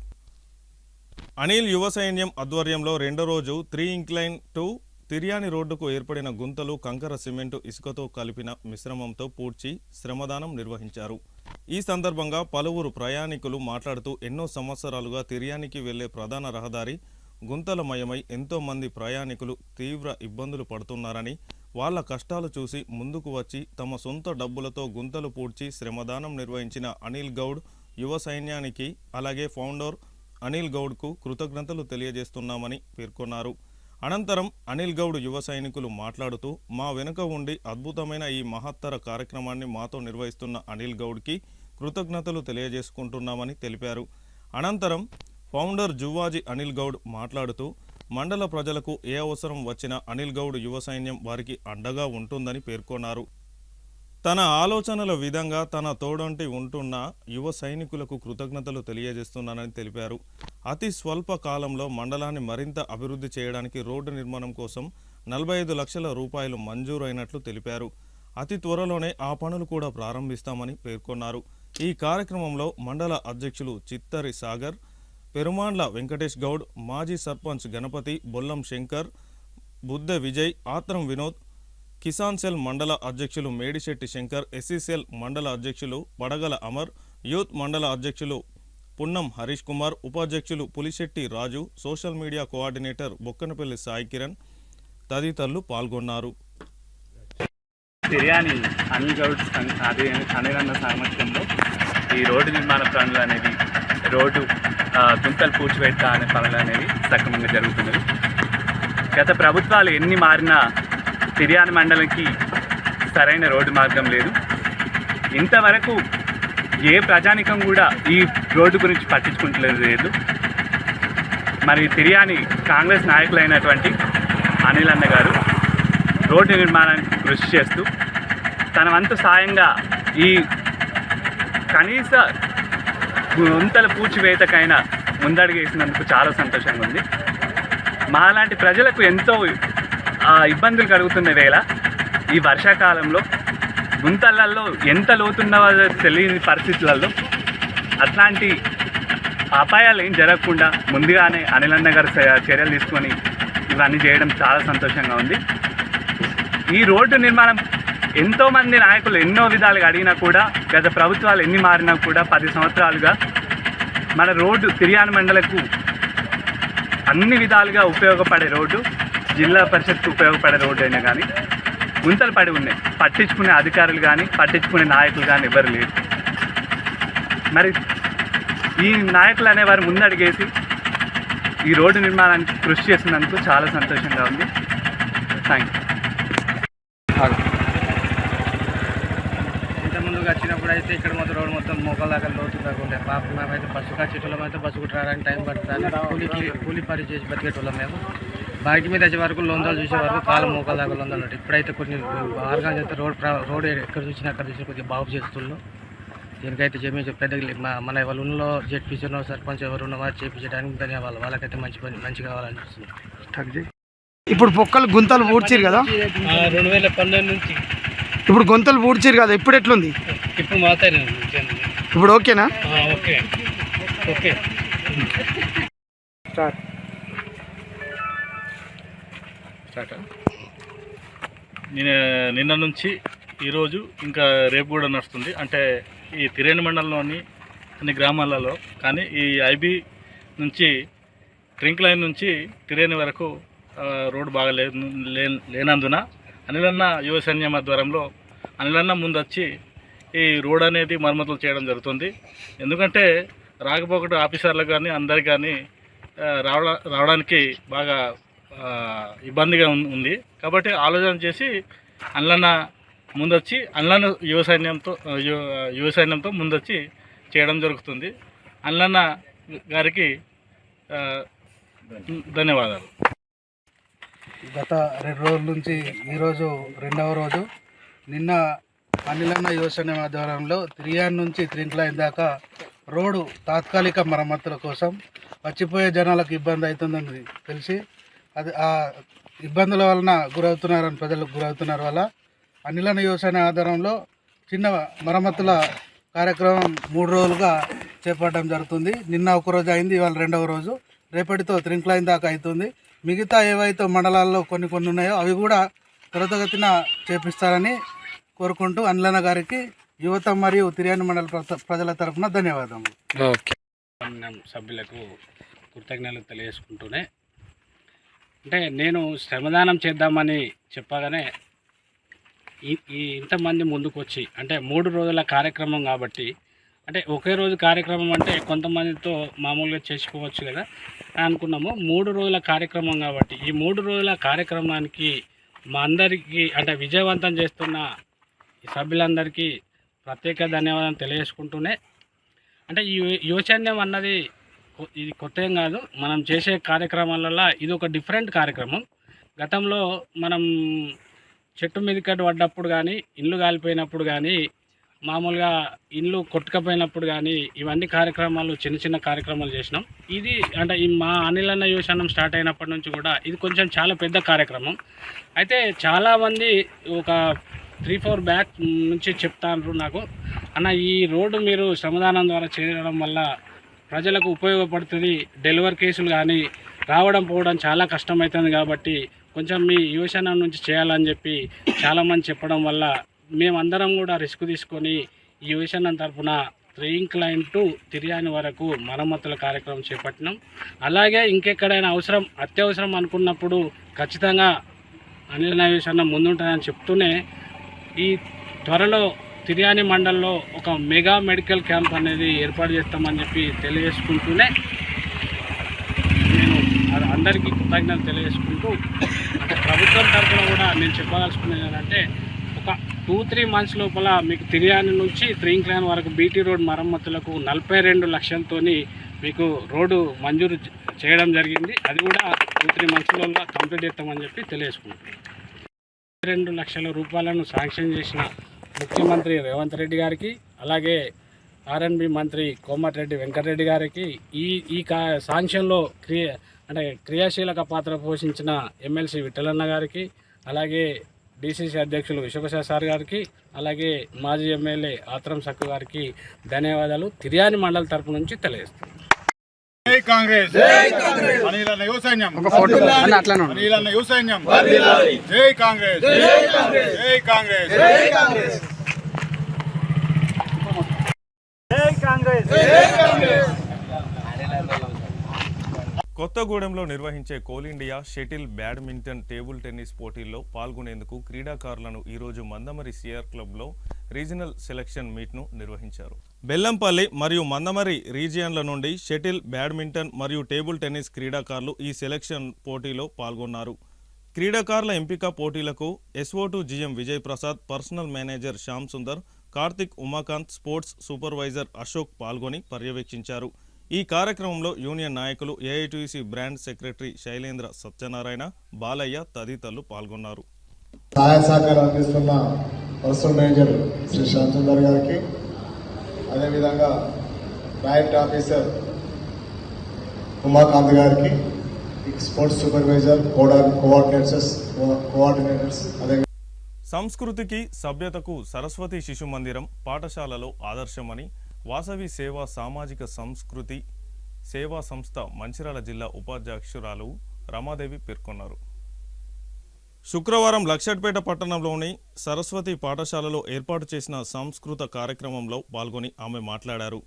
అనిల్ యువ సైన్యం ఆధ్వర్యంలో రెండో రోజు 3 ఇంక్లైన్ టు తిర్యాని రోడ్డుకు ఏర్పడిన గుంతలు కంకర సిమెంటు ఇసుకతో కలిపిన మిశ్రమంతో పూడ్చి శ్రమదానం నిర్వహించారు. ఈ సందర్భంగా పలువురు ప్రయాణికులు మాట్లాడుతూ ఎన్నో సంవత్సరాలుగా తిర్యానికి వెళ్లే ప్రధాన రహదారి గుంతలమయమై ఎంతో మంది ప్రయాణికులు తీవ్ర ఇబ్బందులు పడుతున్నారని, వాళ్ళ కష్టాలు చూసి ముందుకు వచ్చి తమ సొంత డబ్బులతో గుంతలు పూడ్చి శ్రమదానం నిర్వహించిన అనిల్ గౌడ్ యువ సైన్యానికి అలాగే ఫౌండర్ అనిల్ గౌడ్కు కృతజ్ఞతలు తెలియజేస్తున్నామని పేర్కొన్నారు. అనంతరం అనిల్ గౌడ్ యువ సైనికులు మాట్లాడుతూ మా వెనుక ఉండి అద్భుతమైన ఈ మహత్తర కార్యక్రమాన్ని మాతో నిర్వహిస్తున్న అనిల్ గౌడ్కి కృతజ్ఞతలు తెలియజేసుకుంటున్నామని తెలిపారు. అనంతరం ఫౌండర్ జువ్వాజీ అనిల్ గౌడ్ మాట్లాడుతూ మండల ప్రజలకు ఏ అవసరం వచ్చినా అనిల్ గౌడ్ యువ సైన్యం వారికి అండగా ఉంటుందని పేర్కొన్నారు. తన ఆలోచనల విధంగా తన తోడంటి ఉంటున్న యువ సైనికులకు కృతజ్ఞతలు తెలియజేస్తున్నానని తెలిపారు. అతి స్వల్ప కాలంలో మండలాన్ని మరింత అభివృద్ధి చేయడానికి రోడ్డు నిర్మాణం కోసం 45 లక్షల రూపాయలు మంజూరైనట్లు తెలిపారు. అతి త్వరలోనే ఆ పనులు కూడా ప్రారంభిస్తామని పేర్కొన్నారు. ఈ కార్యక్రమంలో మండల అధ్యక్షులు చిత్తరి సాగర్, పెరుమాండ్ల వెంకటేష్ గౌడ్, మాజీ సర్పంచ్ గణపతి, బొల్లం శంకర్, బుద్దె విజయ్, ఆత్రం వినోద్, కిసాన్ సెల్ మండల అధ్యక్షులు మేడిశెట్టి శంకర్, ఎస్సీసెల్ మండల అధ్యక్షులు పడగల అమర్, యూత్ మండల అధ్యక్షులు పున్నం హరీష్ కుమార్, ఉపాధ్యక్షులు Pulishetti Raju, social media coordinator Bokkanapalli Sai Kiran తదితరులు పాల్గొన్నారు. తిర్యాని అనిల్ గౌడ్ అనిల్ సామర్థ్యంలో ఈ రోడ్డు నిర్మాణ పనులు అనేవి, రోడ్డు గుంతలు పూడ్చివేత అనే పనులు అనేవి సక్రమంగా జరుగుతున్నది. గత ప్రభుత్వాలు ఎన్ని మారినా తిర్యాని మండలంకి సరైన రోడ్డు మార్గం లేదు. ఇంతవరకు ఏ ప్రజానికం కూడా ఈ రోడ్డు గురించి పట్టించుకుంటలేదు. మరి తిర్యాని కాంగ్రెస్ నాయకులైనటువంటి అనిల్ అన్న గారు రోడ్డు నిర్మాణానికి కృషి చేస్తూ తన వంతు సాయంగా ఈ కనీస గుంతల పూడ్చివేతకైనా ముందడుగేసినందుకు చాలా సంతోషంగా ఉంది. మాలాంటి ప్రజలకు ఎంతో ఇబ్బందులు కలుగుతున్న వేళ ఈ వర్షాకాలంలో గుంతలలో ఎంత లోతున్నవో తెలియని పరిస్థితులలో అట్లాంటి అపాయాలు ఏం జరగకుండా ముందుగానే అనిల్ అన్న గారు చర్యలు తీసుకొని ఇవన్నీ చేయడం చాలా సంతోషంగా ఉంది. ఈ రోడ్డు నిర్మాణం ఎంతోమంది నాయకులు ఎన్నో విధాలుగా అడిగినా కూడా, గత ప్రభుత్వాలు ఎన్ని మారినా కూడా 10 సంవత్సరాలుగా మన రోడ్డు తిర్యాని మండలకు అన్ని విధాలుగా ఉపయోగపడే రోడ్డు, జిల్లా పరిషత్కు ఉపయోగపడే రోడ్డు అయినా కానీ గుంతలు పడి ఉన్నాయి. పట్టించుకునే అధికారులు కానీ పట్టించుకునే నాయకులు కానీ ఎవరు లేరు. మరి ఈ నాయకులు అనేవారు ముందడిగేసి ఈ రోడ్డు నిర్మాణానికి కృషి చేసినందుకు చాలా సంతోషంగా ఉంది. Thank you. ఇంతకుముందుగా వచ్చినప్పుడు అయితే ఇక్కడ మొత్తం రోడ్డు మొత్తం మోకాల దాకా లోతు దాకా ఉండే. పాపం మేమైతే బస్సు కచ్చేటోళ్ళం అయితే బస్సు కుట్టడానికి టైం పడుతుంది. కూలి పని చేసి బతికేటోళ్ళం మేము. బయట మీద వచ్చే వరకు లొందలు చూసే వరకు కాలం మోకాల దాకా లొందలు ఉంటాయి. ఇప్పుడైతే కొన్ని మార్గాలు చేస్తే రోడ్ ఎక్కడ చూసినా అక్కడ చూసినా కొద్దిగా బాగు చేస్తున్నాం. దీనికైతే చేపించే పెద్ద మన వాళ్ళలో జెడ్పీసీలో సర్పంచ్ ఎవరు ఉన్నవారు చేయించడానికి ధన్యవాదాలు. వాళ్ళకైతే మంచి కావాలనిపిస్తుంది. ఇప్పుడు పొక్కలు గుంతలు పూడ్చిరు కదా, 2012 నుంచి ఇప్పుడు గుంతలు పూడ్చిరు కదా, ఇప్పుడు ఎట్లుంది? ఇప్పుడు మాత్రమే. ఇప్పుడు ఓకేనా? Okay okay. స్టార్ట్. నిన్న నుంచి ఈరోజు ఇంకా రేపు కూడా నడుస్తుంది. అంటే ఈ తిరేణి మండలంలోని అన్ని గ్రామాలలో కానీ ఈ ఐబీ నుంచి ట్రింక్ లైన్ నుంచి తిరేణి వరకు రోడ్డు బాగా లేనందున అనిలన్న యువ సైన్యం ఆధ్వర్యంలో అనిలన్న ముందొచ్చి ఈ రోడ్ అనేది మరమ్మతులు చేయడం జరుగుతుంది. ఎందుకంటే రాకపోకటి ఆఫీసర్లకు కానీ అందరికి కానీ రావడానికి బాగా ఇబ్బందిగా ఉంది. కాబట్టి ఆలోచన చేసి అనిలన్న ముందొచ్చి అనిలన్న యువ సైన్యంతో ముందొచ్చి చేయడం జరుగుతుంది. అనిలన్న గారికి ధన్యవాదాలు. గత 2 రోజుల నుంచి ఈరోజు 2వ రోజు. నిన్న అనిలన్న యువసేన ఆధ్వర్యంలో తిరియాన్ నుంచి ట్రింక్ లైన్ దాకా రోడ్డు తాత్కాలిక మరమ్మతుల కోసం వచ్చిపోయే జనాలకు ఇబ్బంది అవుతుందని తెలిసి అది ఆ ఇబ్బందుల వలన ప్రజలకు గురవుతున్నారు వల్ల అనిలన్న యువసేన ఆధ్వర్యంలో చిన్న మరమ్మతుల కార్యక్రమం 3 రోజులుగా చేపట్టడం జరుగుతుంది. నిన్న 1 రోజు అయింది, ఇవాళ 2వ రోజు. రేపటితో ట్రింక్ లైన్ దాకా అవుతుంది. మిగతా ఏవైతే మండలాల్లో కొన్ని ఉన్నాయో అవి కూడా త్వరితగతిన చేపిస్తారని కోరుకుంటూ అనిలన్న గారికి యువత మరియు తిరియాని మండల ప్రజల తరఫున ధన్యవాదములు. సభ్యులకు కృతజ్ఞతలు తెలియజేసుకుంటూనే, అంటే నేను శ్రమదానం చేద్దామని చెప్పగానే ఇంతమంది ముందుకు వచ్చి, అంటే 3 రోజుల కార్యక్రమం కాబట్టి, అంటే ఒకే రోజు కార్యక్రమం అంటే కొంతమందితో మామూలుగా చేసుకోవచ్చు కదా అనుకున్నాము. 3 రోజుల కార్యక్రమం కాబట్టి ఈ 3 రోజుల కార్యక్రమానికి మా అందరికీ అంటే విజయవంతం చేస్తున్న ఈ సభ్యులందరికీ ప్రత్యేక ధన్యవాదాలు తెలియజేసుకుంటూనే, అంటే ఈ యువచైన్యం అన్నది ఇది కొత్త ఏం కాదు. మనం చేసే కార్యక్రమాలలో ఇది ఒక డిఫరెంట్ కార్యక్రమం. గతంలో మనం చెట్టు మీదకట్టు పడ్డప్పుడు కానీ, ఇండ్లు కాలిపోయినప్పుడు కానీ, మామూలుగా ఇండ్లు కొట్టుకపోయినప్పుడు కానీ ఇవన్నీ కార్యక్రమాలు చిన్న కార్యక్రమాలు చేసినాం. ఇది అంటే ఈ మా అనిలన్న యువసేన స్టార్ట్ అయినప్పటి నుంచి కూడా ఇది కొంచెం చాలా పెద్ద కార్యక్రమం. అయితే చాలామంది ఒక 3-4 బ్యాక్ నుంచి చెప్తారు నాకు, అన్న ఈ రోడ్డు మీరు శ్రమదానం ద్వారా చేయడం వల్ల ప్రజలకు ఉపయోగపడుతుంది, డెలివరీ కేసులు కానీ రావడం పోవడం చాలా కష్టమవుతుంది, కాబట్టి కొంచెం మీ యువసేన నుంచి చేయాలని చెప్పి చాలామంది చెప్పడం వల్ల మేమందరం కూడా రిస్క్ తీసుకొని ఈ యువసేన తరఫున ట్రింక్ లైన్ టు తిరియాని వరకు మరమ్మతుల కార్యక్రమం చేపట్టినాం. అలాగే ఇంకెక్కడైనా అత్యవసరం అనుకున్నప్పుడు ఖచ్చితంగా అనిలన్న యువసేన ముందుంటుందని చెప్తూనే, ఈ త్వరలో తిరియాని మండలంలో ఒక మెగా మెడికల్ క్యాంప్ అనేది ఏర్పాటు చేస్తామని చెప్పి తెలియజేసుకుంటూనే, నేను అందరికీ కృతజ్ఞతలు తెలియజేసుకుంటూ, అంటే ప్రభుత్వం తరఫున కూడా నేను చెప్పదలుచుకునేది ఏంటంటే, ఒక 2-3 మంత్స్ లోపల మీకు తిరియాని నుంచి ట్రింక్ లైన్ వరకు బీటీ రోడ్ మరమ్మతులకు 42 లక్షలతో మీకు రోడ్డు మంజూరు చేయడం జరిగింది. అది కూడా 2-3 మంత్స్లో కంప్లీట్ చేస్తామని చెప్పి తెలియజేసుకుంటున్నాను. 2 లక్షల రూపాయలను శాంక్షన్ చేసిన ముఖ్యమంత్రి రేవంత్ రెడ్డి గారికి, అలాగే ఆర్ఎన్బి మంత్రి కోమటిరెడ్డి వెంకటరెడ్డి గారికి, ఈ శాంక్షన్లో క్రియాశీలక పాత్ర పోషించిన ఎమ్మెల్సీ విఠలన్న గారికి, అలాగే డిసిసి అధ్యక్షులు విశ్వప్రసాద్ సార్ గారికి, అలాగే మాజీ ఎమ్మెల్యే ఆత్రం సక్కు గారికి ధన్యవాదాలు తిరియాని మండలి తరపు నుంచి తెలియజేస్తున్నాను. జై కాంగ్రెస్, అనిలన్న యువ సైన్యం, అనిలన్న యువ సైన్యం, జై కాంగ్రెస్, జై కాంగ్రెస్, జై కాంగ్రెస్, జై కాంగ్రెస్, జై కాంగ్రెస్. కొత్తగూడెంలో నిర్వహించే coal India shuttle, badminton, table tennis పోటీల్లో పాల్గొనేందుకు క్రీడాకారులను ఈరోజు మందమరి సిఆర్ క్లబ్లో రీజనల్ సెలక్షన్ మీట్ను నిర్వహించారు. బెల్లంపల్లి మరియు మందమరి రీజియన్ల నుండి షటిల్, బ్యాడ్మింటన్ మరియు టేబుల్ టెన్నిస్ క్రీడాకారులు ఈ సెలక్షన్ పోటీలో పాల్గొన్నారు. క్రీడాకారుల ఎంపిక పోటీలకు SO2 GM Vijay Prasad, personal manager Shyam Sundar, Karthik, Umakant, sports supervisor Ashok పాల్గొని పర్యవేక్షించారు. ఈ కార్యక్రమంలో యూనియన్ నాయకులు, AITUC brand secretary Shailendra Satyanarayana, Balayya తదితరులు పాల్గొన్నారు. సహాయ సహకారం అందిస్తున్న పర్సనల్ మేనేజర్ శ్రీ శ్యామ్ సుందర్ గారికి, అదేవిధంగా బ్రాండ్ ఆఫీసర్ ఉమాకాంత్ గారికి, స్పోర్ట్స్ సూపర్వైజర్ కోఆర్డినేటర్స్ అదే సంస్కృతికి సభ్యతకు సరస్వతి శిశు మందిరం పాఠశాలలో ఆదర్శమని వాసవి సేవా సామాజిక సంస్కృతి సేవా సంస్థ మంచిర్యాల జిల్లా ఉపాధ్యక్షురాలు రమాదేవి పేర్కొన్నారు. శుక్రవారం లక్షట్పేట పట్టణంలోని సరస్వతి పాఠశాలలో ఏర్పాటు చేసిన సంస్కృత కార్యక్రమంలో పాల్గొని ఆమె మాట్లాడారు.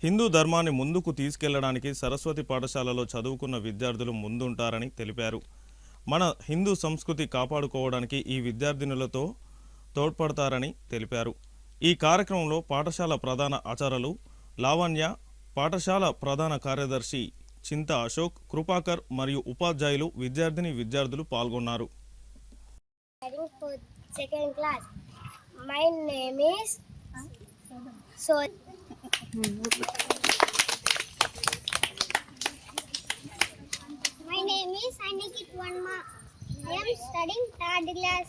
హిందూ ధర్మాన్ని ముందుకు తీసుకెళ్లడానికి సరస్వతి పాఠశాలలో చదువుకున్న విద్యార్థులు ముందుంటారని తెలిపారు. మన హిందూ సంస్కృతి కాపాడుకోవడానికి ఈ విద్యార్థినులతో తోడ్పడతారని తెలిపారు. ఈ కార్యక్రమంలో పాఠశాల ప్రధాన ఆచార్యులు లావణ్య, పాఠశాల ప్రధాన కార్యదర్శి చింత అశోక్, కృపాకర్ మరియు ఉపాధ్యాయులు, విద్యార్థులు పాల్గొన్నారు. Second class. My name is My name is Anikit Verma. I am studying third class.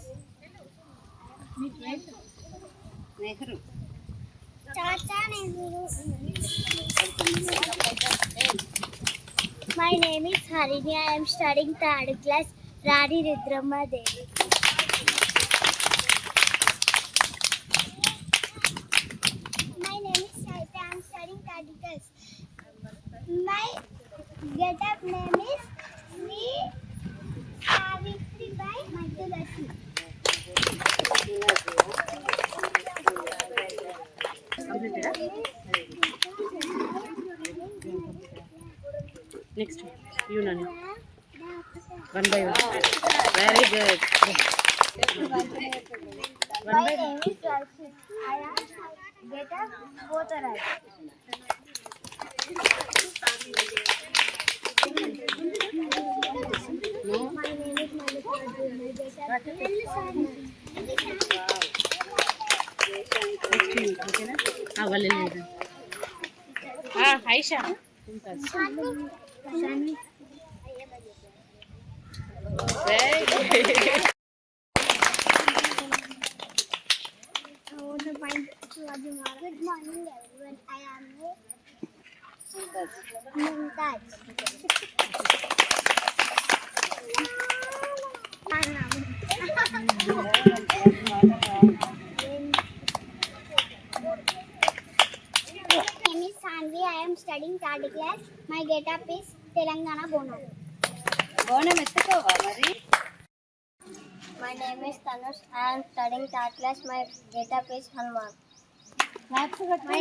Chacha Nehru. My name is Harini. I am studying third class. Rani Ridramma Devi. My name is Saita. I am studying third class. My get-up name is Sri Savitri Bai Madhulasi. Next, you know. One by one. Very good. My name is Rashid. I am get-up both are right. My name is Malika. Okay na? Walil. Aisha. Shani. Very good. Good morning everyone. I am Mumtaz. My name is Sanvi. I am studying third class. My get-up is Telangana Bonam. Bonam ఎత్తుకోవా మరి? My name is Tanush. I am studying third class. My get-up is Hanuman. My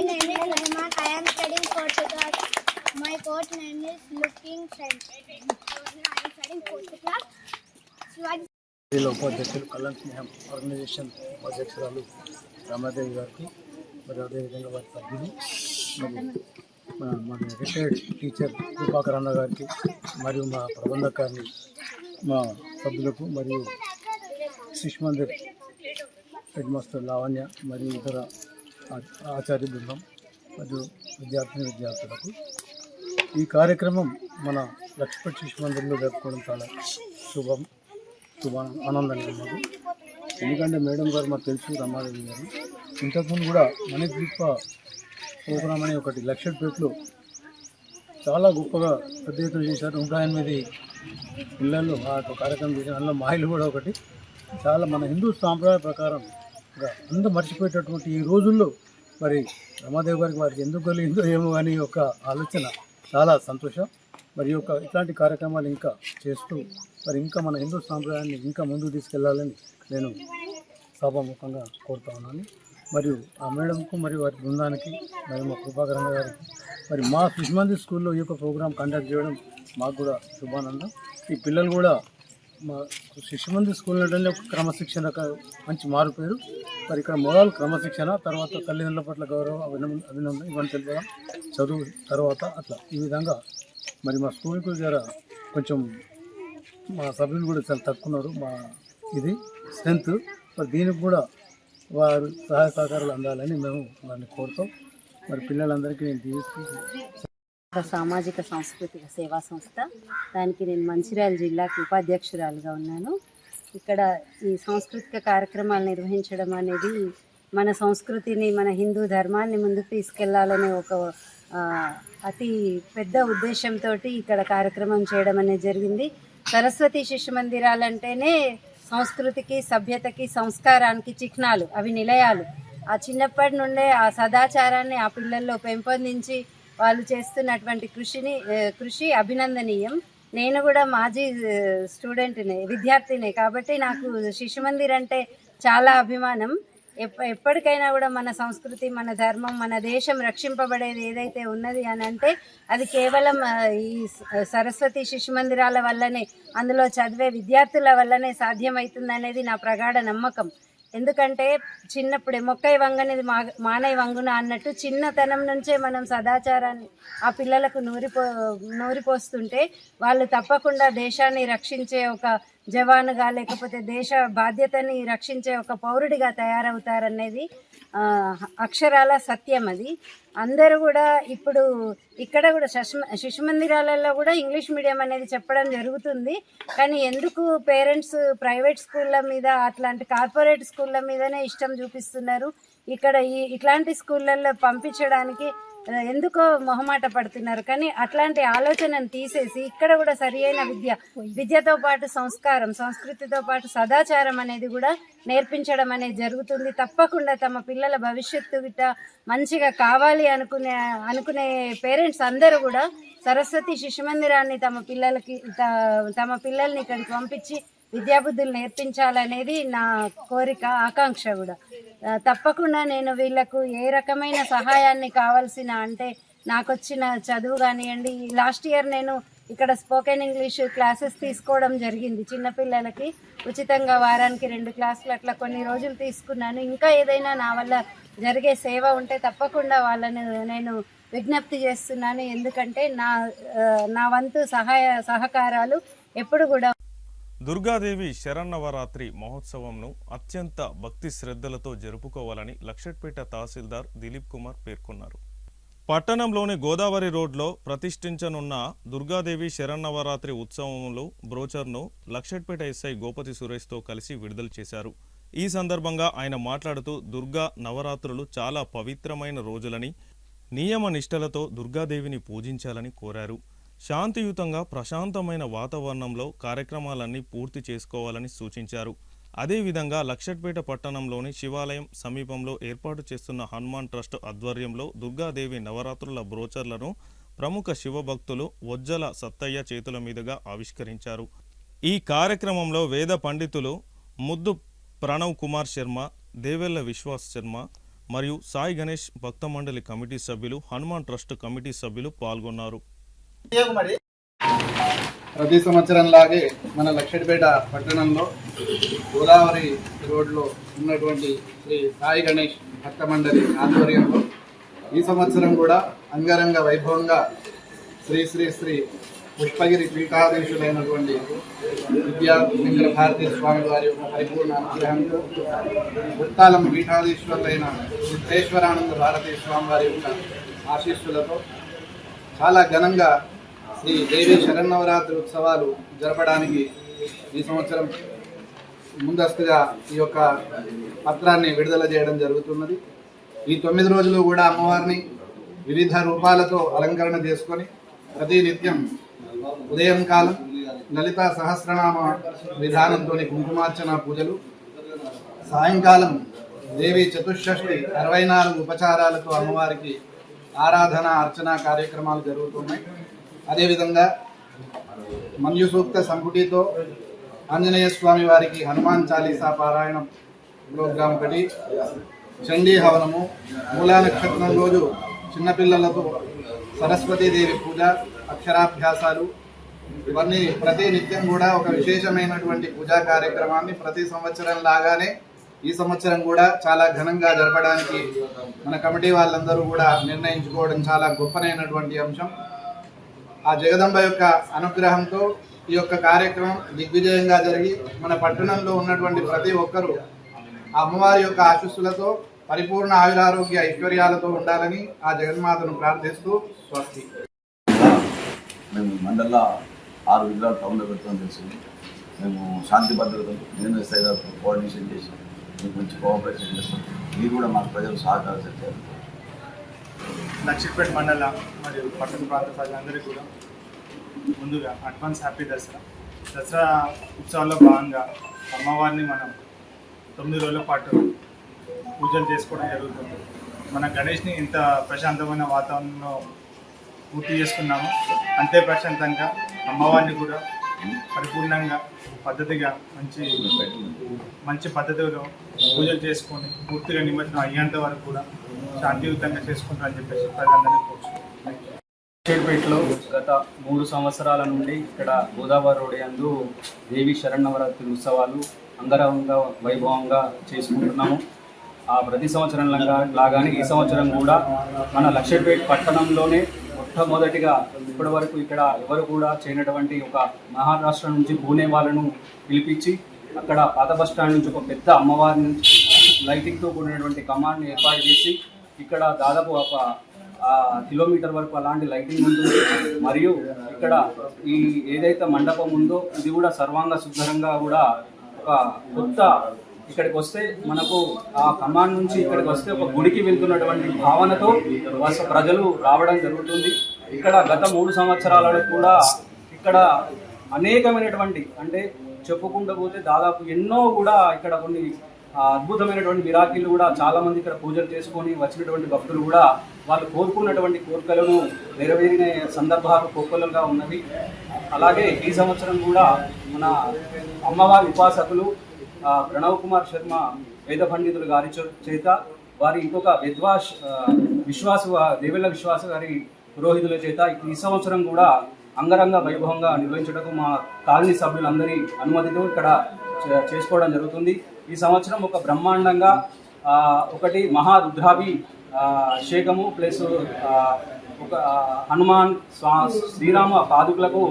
name is Rahman. I am studying fourth class. My coach name is Looking Sense. I am studying fourth class. ఉపాధ్యక్షులు కళ్యాణ్ స్నేహం organisation అధ్యక్షురాలు రమాదేవి గారికి మరియు అదేవిధంగా వారి సభ్యులు మన retired teacher Krupakar అన్న గారికి మరియు మా ప్రబంధకారిని మా సభ్యులకు మరియు శిశు మందిర్ హెడ్ మాస్టర్ లావణ్య మరియు ఇతర ఆచార్య బృందం మరియు విద్యార్థులకు ఈ కార్యక్రమం మన లక్ష్మీ శిశు మందిర్లో జరుపుకోవడం చాలా శుభ ఆనందంగా ఉన్నది. ఎందుకంటే మేడం గారు మాకు తెలుసు, రమాదేవి గారు ఇంతకుముందు కూడా మనీద్వీప ప్రోగ్రామ్ అనే ఒకటి లక్షట్పేటలో చాలా గొప్పగా పెద్ద ఎత్తున చేశారు. 108 పిల్లలు ఆ యొక్క కార్యక్రమం చేశారు. అందులో మహిళలు కూడా ఒకటి. చాలా మన హిందూ సాంప్రదాయ ప్రకారంగా అందరూ మర్చిపోయేటటువంటి ఈ రోజుల్లో మరి రమాదేవి గారికి వారికి ఎందుకు కలిగిందో ఏమో కానీ ఒక ఆలోచన చాలా సంతోషం. మరి యొక్క ఇట్లాంటి కార్యక్రమాలు ఇంకా చేస్తూ మరి ఇంకా మన హిందూ సాంప్రదాయాన్ని ఇంకా ముందుకు తీసుకెళ్లాలని నేను సభాముఖంగా కోరుతా ఉన్నాను. మరియు ఆ మేడంకు మరియు వారి బృందానికి మరియు మా కృపాకరణ గారికి మరి మా శిశు మందిర్ స్కూల్లో ఈ యొక్క ప్రోగ్రాం కండక్ట్ చేయడం మాకు కూడా శుభానందం. ఈ పిల్లలు కూడా మా శిశు మందిర్ స్కూల్ అంటే క్రమశిక్షణ మంచి మారుపేరు. మరి ఇక్కడ మొదలు క్రమశిక్షణ, తర్వాత తల్లిదండ్రుల పట్ల గౌరవం, అభినందన ఇవన్నీ తెలుపడం, చదువు తర్వాత అట్లా ఈ విధంగా మరి మా స్కూల్కు జర కొంచెం మా సభ్యులు కూడా చాలా తక్కున్నారు. మా ఇది స్ట్రెంత్ మరి దీనికి కూడా వారు సహాయ సహకారాలు అందాలని మేము వారిని కోరుతాం. మరి పిల్లలందరికీ నేను సామాజిక సాంస్కృతిక సేవా సంస్థ, దానికి నేను మంచిర్యాల జిల్లాకి ఉపాధ్యక్షురాలుగా ఉన్నాను. ఇక్కడ ఈ సాంస్కృతిక కార్యక్రమాలు నిర్వహించడం అనేది మన సంస్కృతిని, మన హిందూ ధర్మాన్ని ముందుకు తీసుకెళ్లాలనే ఒక అతి పెద్ద ఉద్దేశంతో ఇక్కడ కార్యక్రమం చేయడం అనేది జరిగింది. సరస్వతి శిశు మందిరాలంటేనే సంస్కృతికి, సభ్యతకి, సంస్కారానికి చిహ్నాలు, అవి నిలయాలు. ఆ చిన్నప్పటి నుండే ఆ సదాచారాన్ని ఆ పిల్లల్లో పెంపొందించి వాళ్ళు చేస్తున్నటువంటి కృషి అభినందనీయం. నేను కూడా మాజీ విద్యార్థినే కాబట్టి నాకు శిశు మందిర్ అంటే చాలా అభిమానం. ఎప్పటికైనా కూడా మన సంస్కృతి, మన ధర్మం, మన దేశం రక్షింపబడేది ఏదైతే ఉన్నది అని అంటే అది కేవలం ఈ సరస్వతి శిశు మందిరాల వల్లనే, అందులో చదివే విద్యార్థుల వల్లనే సాధ్యమవుతుంది అనేది నా ప్రగాఢ నమ్మకం. ఎందుకంటే చిన్నప్పుడే మొక్కై వంగనిది మానై వంగున అన్నట్టు చిన్నతనం నుంచే మనం సదాచారాన్ని ఆ పిల్లలకు నూరిపోస్తుంటే వాళ్ళు తప్పకుండా దేశాన్ని రక్షించే ఒక జవానుగా, లేకపోతే దేశ బాధ్యతని రక్షించే ఒక పౌరుడిగా తయారవుతారనేది అక్షరాల సత్యం. అది అందరూ కూడా ఇప్పుడు ఇక్కడ కూడా శిశు మందిరాలలో కూడా ఇంగ్లీష్ మీడియం అనేది చెప్పడం జరుగుతుంది. కానీ ఎందుకు పేరెంట్స్ ప్రైవేట్ స్కూళ్ళ మీద, అట్లాంటి కార్పొరేట్ స్కూళ్ళ మీదనే ఇష్టం చూపిస్తున్నారు? ఇక్కడ ఇట్లాంటి స్కూళ్ళల్లో పంపించడానికి ఎందుకో మొహమాట పడుతున్నారు. కానీ అట్లాంటి ఆలోచనను తీసేసి ఇక్కడ కూడా సరి అయిన విద్యతో పాటు సంస్కారం, సంస్కృతితో పాటు సదాచారం అనేది కూడా నేర్పించడం అనేది జరుగుతుంది. తప్పకుండా తమ పిల్లల భవిష్యత్తు గిట్ట మంచిగా కావాలి అనుకునే పేరెంట్స్ అందరూ కూడా సరస్వతి శిశు మందిరాన్ని తమ పిల్లల్ని ఇక్కడికి పంపించి విద్యాబుద్ధులు నేర్పించాలనేది నా కోరిక, ఆకాంక్ష కూడా. తప్పకుండా నేను వీళ్ళకు ఏ రకమైన సహాయాన్ని కావాల్సిన, అంటే నాకు వచ్చిన చదువు కానివ్వండి, లాస్ట్ ఇయర్ నేను ఇక్కడ స్పోకెన్ ఇంగ్లీష్ క్లాసెస్ తీసుకోవడం జరిగింది. చిన్నపిల్లలకి ఉచితంగా వారానికి 2 క్లాసులు అట్లా కొన్ని రోజులు తీసుకున్నాను. ఇంకా ఏదైనా నా వల్ల జరిగే సేవ ఉంటే తప్పకుండా వాళ్ళని నేను విజ్ఞప్తి చేస్తున్నాను. ఎందుకంటే నా వంతు సహకారాలు ఎప్పుడు కూడా. దుర్గాదేవి శరన్నవరాత్రి మహోత్సవంను అత్యంత భక్తి శ్రద్ధలతో జరుపుకోవాలని లక్షట్పేట తహసీల్దార్ దిలీప్ కుమార్ పేర్కొన్నారు. పట్టణంలోని గోదావరి రోడ్లో ప్రతిష్ఠించనున్న దుర్గాదేవి శరన్నవరాత్రి ఉత్సవంలో బ్రోచర్ను లక్షట్పేట ఎస్ఐ గోపతి సురేష్తో కలిసి విడుదల చేశారు. ఈ సందర్భంగా ఆయన మాట్లాడుతూ దుర్గా నవరాత్రులు చాలా పవిత్రమైన రోజులని, నియమ నిష్టలతో దుర్గాదేవిని పూజించాలని కోరారు. శాంతియుతంగా ప్రశాంతమైన వాతావరణంలో కార్యక్రమాలన్నీ పూర్తి చేసుకోవాలని సూచించారు. అదేవిధంగా లక్షట్పేట పట్టణంలోని శివాలయం సమీపంలో ఏర్పాటు చేస్తున్న హనుమాన్ ట్రస్ట్ ఆధ్వర్యంలో దుర్గాదేవి నవరాత్రుల బ్రోచర్లను ప్రముఖ శివభక్తులు వజ్జల సత్తయ్య చేతుల మీదుగా ఆవిష్కరించారు. ఈ కార్యక్రమంలో వేద పండితులు ముద్దు ప్రణవ్ కుమార్ శర్మ, దేవెల్ల విశ్వాస్ శర్మ మరియు సాయి గణేష్ భక్త మండలి కమిటీ సభ్యులు, హనుమాన్ ట్రస్ట్ కమిటీ సభ్యులు పాల్గొన్నారు. ప్రతి సంవత్సరం లాగే మన లక్షట్పేట పట్టణంలో గోదావరి రోడ్లో ఉన్నటువంటి శ్రీ సాయి గణేష్ భక్త మండలి ఆధ్వర్యంలో ఈ సంవత్సరం కూడా అంగరంగ వైభవంగా శ్రీ శ్రీ శ్రీ పుష్పగిరి పీఠాధీశులైనటువంటి విద్యాలింగ భారతీ స్వామి వారి యొక్క పరిపూర్ణ అనుగ్రహంతో ఉత్తాలం పీఠాధీశ్వరులైన సిద్ధేశ్వరానంద భారతీ స్వామి వారి యొక్క ఆశీస్సులతో చాలా ఘనంగా శ్రీ దేవి శరన్నవరాత్రి ఉత్సవాలు జరపడానికి ఈ సంవత్సరం ముందస్తుగా ఈ యొక్క పత్రాన్ని విడుదల చేయడం జరుగుతున్నది. ఈ 9 రోజులు కూడా అమ్మవారిని వివిధ రూపాలతో అలంకరణ చేసుకొని ప్రతినిత్యం ఉదయం కాలం లలితా సహస్రనామ విధానంతో కుంకుమార్చన పూజలు, సాయంకాలం దేవి చతుషష్ఠి 64 ఉపచారాలతో అమ్మవారికి ఆరాధన అర్చన కార్యక్రమాలు జరుగుతున్నాయి. అదేవిధంగా మంజు సూక్త సంపుటితో ఆంజనేయ స్వామి వారికి హనుమాన్ చాలీసా పారాయణం ప్రోగ్రాం ఒకటి, చండీ హవనము, మూలా నక్షత్రం రోజు చిన్నపిల్లలతో సరస్వతీదేవి పూజ, అక్షరాభ్యాసాలు, ఇవన్నీ ప్రతి నిత్యం కూడా ఒక విశేషమైనటువంటి పూజా కార్యక్రమాన్ని ప్రతి సంవత్సరం లాగానే ఈ సంవత్సరం కూడా చాలా ఘనంగా జరపడానికి మన కమిటీ వాళ్ళందరూ కూడా నిర్ణయించుకోవడం చాలా గొప్పనైనటువంటి అంశం. ఆ జగదంబ యొక్క అనుగ్రహంతో ఈ యొక్క కార్యక్రమం దిగ్విజయంగా జరిగి మన పట్టణంలో ఉన్నటువంటి ప్రతి ఒక్కరూ ఆ అమ్మవారి యొక్క ఆశీస్సులతో పరిపూర్ణ ఆయురారోగ్య ఐశ్వర్యాలతో ఉండాలని ఆ జగన్మాతను ప్రార్థిస్తూ స్వస్తి. మేము మండల 6 విగ్రహాలు టౌన్లో పెడతామని తెలిసింది. మేము శాంతి భద్రతలు నేను ఎస్ఐ గారు కోఆర్డినేషన్ చేసి మీకు మంచి కోఆపరేషన్ చేస్తాం. మీరు కూడా మాకు ప్రజలు సహకారం చేస్తారు. లక్షపేట మండల మరియు పట్టణ ప్రాంత ప్రజలందరికీ కూడా ముందుగా అడ్వాన్స్ హ్యాపీ దసరా. దసరా ఉత్సవాల్లో భాగంగా అమ్మవారిని మనం 9 రోజుల పాటు పూజలు చేసుకోవడం జరుగుతుంది. మన గణేష్ని ఇంత ప్రశాంతమైన వాతావరణంలో పూర్తి చేసుకున్నాము. అంతే ప్రశాంతంగా అమ్మవారిని కూడా పరిపూర్ణంగా పద్ధతిగా మంచి పద్ధతిలో పూజలు చేసుకొని పూర్తిగా నిమజ్జనం అయ్యేంత వరకు కూడా శాంతియుతంగా చేసుకుంటారని చెప్పేసి ప్రజలందరినీ కోరుచున్నాం. లక్షపేటలో గత 3 సంవత్సరాల నుండి ఇక్కడ గోదావరి రోడ్ యందు దేవి శరన్నవరాత్రి ఉత్సవాలు అంగరంగ వైభవంగా చేసుకుంటున్నాము. ఆ ప్రతి సంవత్సరం లాగానే ఈ సంవత్సరం కూడా మన లక్షపేట పట్టణంలోనే మొట్టమొదటిగా ఇప్పటి వరకు ఇక్కడ ఎవరు కూడా చేయనటువంటి ఒక మహారాష్ట్ర నుంచి పూణే వాళ్ళను పిలిపించి అక్కడ పాత బస్ స్టాండ్ నుంచి ఒక పెద్ద అమ్మవారిని లైటింగ్తో కూడినటువంటి కమాండ్ని ఏర్పాటు చేసి ఇక్కడ దాదాపు ఒక కిలోమీటర్ వరకు అలాంటి లైటింగ్ ఉంటుంది. మరియు ఇక్కడ ఈ ఏదైతే మండపం ఉందో ఇది కూడా సర్వాంగ సుందరంగా కూడా ఒక కొత్త ఇక్కడికి వస్తే మనకు ఆ కమాండ్ నుంచి ఇక్కడికి వస్తే ఒక గుడికి వెళ్తున్నటువంటి భావనతో ప్రజలు రావడం జరుగుతుంది. ఇక్కడ గత 3 సంవత్సరాలలో కూడా ఇక్కడ అనేకమైనటువంటి అంటే చెప్పుకుంటూ పోతే దాదాపు ఎన్నో కూడా ఇక్కడ కొన్ని అద్భుతమైనటువంటి మిరాకిళ్ళు కూడా చాలామంది ఇక్కడ పూజలు చేసుకొని వచ్చినటువంటి భక్తులు కూడా వాళ్ళు కోరుకున్నటువంటి కోరికలను నెరవేరిన సందర్భాలు కోకొల్లలుగా ఉన్నవి. అలాగే ఈ సంవత్సరం కూడా మన అమ్మవారి ఉపాసకులు ప్రణవ్ కుమార్ శర్మ వేద పండితులు గారి చేత వారి ఇంకొక దేవెళ్ళ విశ్వాస గారి పురోహితుల చేత ఈ సంవత్సరం కూడా అంగరంగ వైభవంగా నిర్వహించడం మా కాలనీ సభ్యులందరి అనుమతితో ఇక్కడ చేసుకోవడం జరుగుతుంది. ఈ సంవత్సరం ఒక బ్రహ్మాండంగా ఒకటి మహారుద్రాభిషేకము ప్లస్ ఒక హనుమాన్ శ్రీరామ పాదుకులకు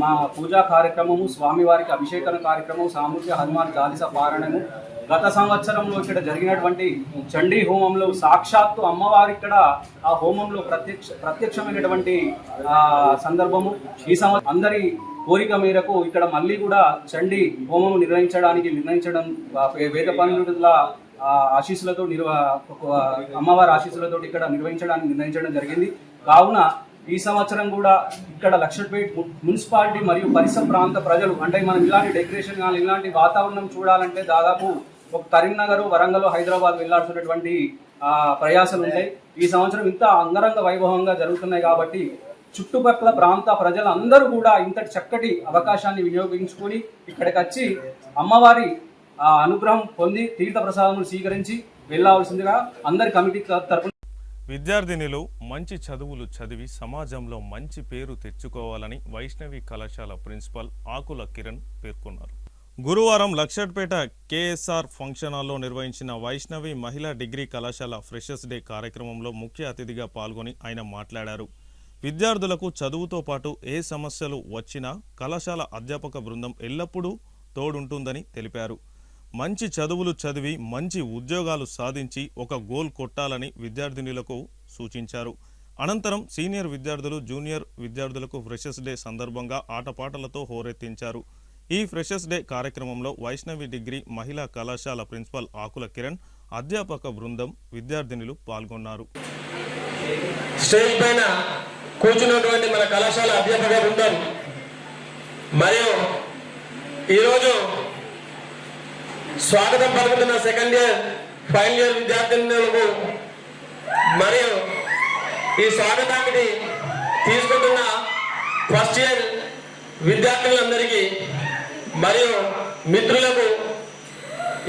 మా పూజా కార్యక్రమము, స్వామివారికి అభిషేకన కార్యక్రమం, సామూహిక హనుమాన్ చాలీసా పారాయణము. గత సంవత్సరంలో ఇక్కడ జరిగినటువంటి చండీ హోమంలో సాక్షాత్తు అమ్మవారి ఇక్కడ ఆ హోమంలో ప్రత్యక్షమైనటువంటి సందర్భము. ఈ సంవత్సరం అందరి కోరిక మేరకు ఇక్కడ మళ్ళీ కూడా చండీ హోమం నిర్ణయించడం వేద పండితుల ఆశీస్సులతో అమ్మవారి ఆశీస్సులతో ఇక్కడ నిర్ణయించడం జరిగింది. కావున ఈ సంవత్సరం కూడా ఇక్కడ లక్షపేట మున్సిపాలిటీ మరియు పరిసర ప్రాంత ప్రజలు అంటే మనం ఇలాంటి డెకరేషన్ కానీ ఇలాంటి వాతావరణం చూడాలంటే దాదాపు ఒక కరీంనగర్, వరంగల్, హైదరాబాద్ వెళ్లాల్సినటువంటి ప్రయాసాలు ఉంటాయి. ఈ సంవత్సరం ఇంత అంగరంగ వైభవంగా జరుగుతున్నాయి కాబట్టి చుట్టుపక్కల ప్రాంత ప్రజలందరూ కూడా ఇంతటి చక్కటి అవకాశాన్ని వినియోగించుకొని ఇక్కడికి వచ్చి అమ్మవారి అనుగ్రహం పొంది తీర్థ ప్రసాదములు స్వీకరించి వెళ్ళాల్సిందిగా అందరి కమిటీ తరపున విద్యార్థినులు మంచి చదువులు చదివి సమాజంలో మంచి పేరు తెచ్చుకోవాలని వైష్ణవి కళాశాల ప్రిన్సిపల్ ఆకుల కిరణ్ పేర్కొన్నారు. గురువారం లక్షపేట కేఎస్ఆర్ ఫంక్షన్ హాల్లో నిర్వహించిన వైష్ణవి మహిళా డిగ్రీ కళాశాల ఫ్రెషర్స్ డే కార్యక్రమంలో ముఖ్య అతిథిగా పాల్గొని ఆయన మాట్లాడారు. విద్యార్థులకు చదువుతో పాటు ఏ సమస్యలు వచ్చినా కళాశాల అధ్యాపక బృందం ఎల్లప్పుడూ తోడుంటుందని తెలిపారు. మంచి చదువులు చదివి మంచి ఉద్యోగాలు సాధించి ఒక గోల్ కొట్టాలని విద్యార్థినులకు సూచించారు. అనంతరం సీనియర్ విద్యార్థులు జూనియర్ విద్యార్థులకు ఫ్రెషర్స్ డే సందర్భంగా ఆటపాటలతో హోరెత్తించారు. ఈ ఫ్రెషర్స్ డే కార్యక్రమంలో వైష్ణవి డిగ్రీ మహిళా కళాశాల ప్రిన్సిపల్ ఆకుల కిరణ్, అధ్యాపక బృందం, విద్యార్థినులు పాల్గొన్నారు. స్టేజ్ పైన కూర్చున్నటువంటి మన కళాశాల అధ్యాపక బృందం మరియు ఈరోజు స్వాగతం పలుకుతున్న సెకండ్ ఇయర్, ఫైనల్ ఇయర్ విద్యార్థినులకు మరియు ఈ స్వాగతానికి తీసుకుంటున్న ఫస్ట్ ఇయర్ విద్యార్థులందరికీ మరియు మిత్రులకు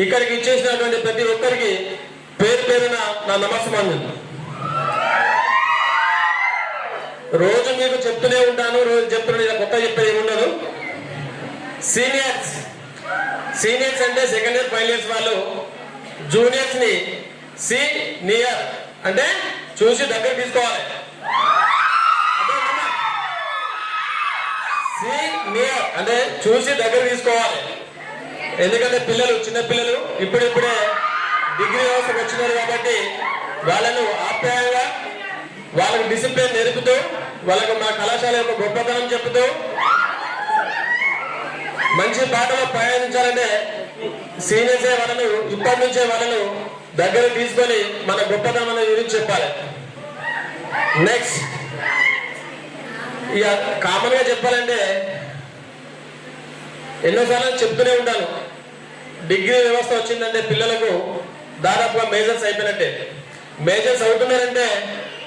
ఇక్కడికి ఇచ్చేసినటువంటి ప్రతి ఒక్కరికి పేరు పేరున నా నమస్కారం. రోజు మీకు చెప్తూనే ఉంటాను, రోజు చెప్తున్నా, కొత్త చెప్పేది ఏముండదు. సీనియర్స్ అంటే సెకండ్ ఇయర్ ఫైనల్ ఇయర్స్ వాళ్ళు జూనియర్స్ ని సీనియర్ అంటే చూసి దగ్గర తీసుకోవాలి. సీనియర్ అంటే చూసి దగ్గర తీసుకోవాలి. ఎందుకంటే పిల్లలు, చిన్న పిల్లలు ఇప్పుడిప్పుడే డిగ్రీ వ్యవస్థకు వచ్చినారు కాబట్టి వాళ్ళను ఆప్యాయంగా వాళ్ళకు డిసిప్లిన్ నేర్పుతూ వాళ్ళకు మా కళాశాల యొక్క గొప్పతనం చెప్తూ మంచి బాటలో ప్రయాణించాలంటే సీనియర్సే వాళ్ళను ఇప్పటి నుంచే వాళ్ళను దగ్గర తీసుకొని మన గొప్పతనం గురించి చెప్పాలి. నెక్స్ట్ ఇక కామన్గా చెప్పాలంటే ఎన్నోసార్లు చెప్తూనే ఉంటాను, డిగ్రీ వ్యవస్థ వచ్చిందంటే పిల్లలకు దాదాపుగా మేజర్స్ అయిపోయినట్టే. మేజర్స్ అవుతున్నారంటే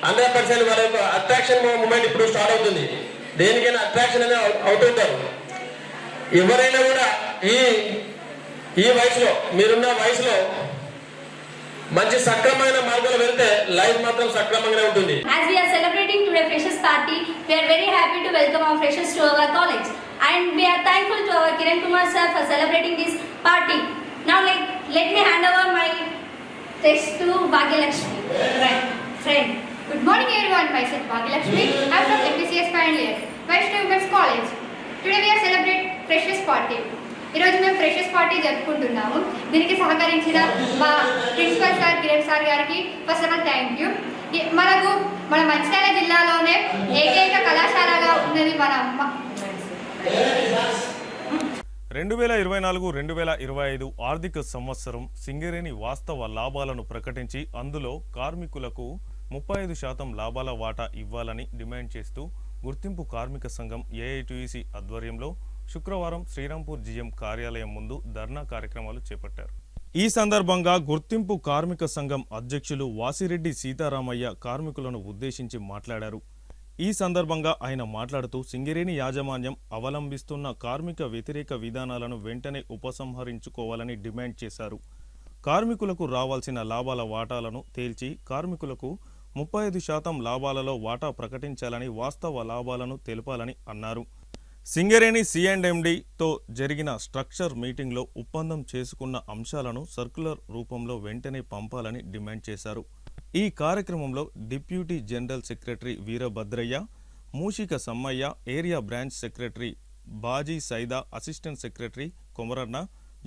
100% వాళ్ళ యొక్క అట్రాక్షన్ మూమెంట్ ఇప్పుడు స్టార్ట్ అవుతుంది. దేనికైనా అట్రాక్షన్ అనేది అవుతుంటారు. ఎవరైనా కూడా ఈ వయసులో, మీరున్న వయసులో మంచి సక్రమమైన మార్గంలో వెళ్తే లైఫ్ మాత్రం సక్రమంగానే ఉంటుంది. As we are celebrating today freshers party, we are very happy to welcome our freshers to our college, and we are thankful to our Kiran Kumar sir for celebrating this party. Now let me hand over my test to Bhagyalakshmi. Friend. Good morning everyone, myself Bhagyalakshmi. I am from MPCS final year, Vaishnav Women's College. Today we are celebrating freshers party. ఈరోజు మేము freshers party జరుపుకుంటున్నాము. దీనికి సహకరించిన మా principal sir Kiran sir గారికి first of all thank you. మన మంచిర్యాల జిల్లాలోనే ఏకైక కళాశాలగా ఉన్నది మన 2024-2025 ఆర్థిక సంవత్సరం సింగరేణి వాస్తవ లాభాలను ప్రకటించి అందులో కార్మికులకు 35% లాభాల వాటా ఇవ్వాలని డిమాండ్ చేస్తూ గుర్తింపు కార్మిక సంఘం ఏఐటీయూసీ ఆధ్వర్యంలో శుక్రవారం శ్రీరాంపూర్ జీఎం కార్యాలయం ముందు ధర్నా కార్యక్రమాలు చేపట్టారు. ఈ సందర్భంగా గుర్తింపు కార్మిక సంఘం అధ్యక్షులు వాసిరెడ్డి సీతారామయ్య కార్మికులను ఉద్దేశించి మాట్లాడారు. ఈ సందర్భంగా ఆయన మాట్లాడుతూ సింగరేణి యాజమాన్యం అవలంబిస్తున్న కార్మిక వ్యతిరేక విధానాలను వెంటనే ఉపసంహరించుకోవాలని డిమాండ్ చేశారు. కార్మికులకు రావాల్సిన లాభాల వాటాలను తేల్చి కార్మికులకు 35% లాభాలలో వాటా ప్రకటించాలని, వాస్తవ లాభాలను తెలపాలని అన్నారు. సింగరేణి C&MDతో జరిగిన స్ట్రక్చర్ మీటింగ్లో ఒప్పందం చేసుకున్న అంశాలను సర్క్యులర్ రూపంలో వెంటనే పంపాలని డిమాండ్ చేశారు. ఈ కార్యక్రమంలో deputy general secretary Veerabhadraiah, Mushika Sammaiah, area branch secretary Baji Saida, assistant secretary Komaranna,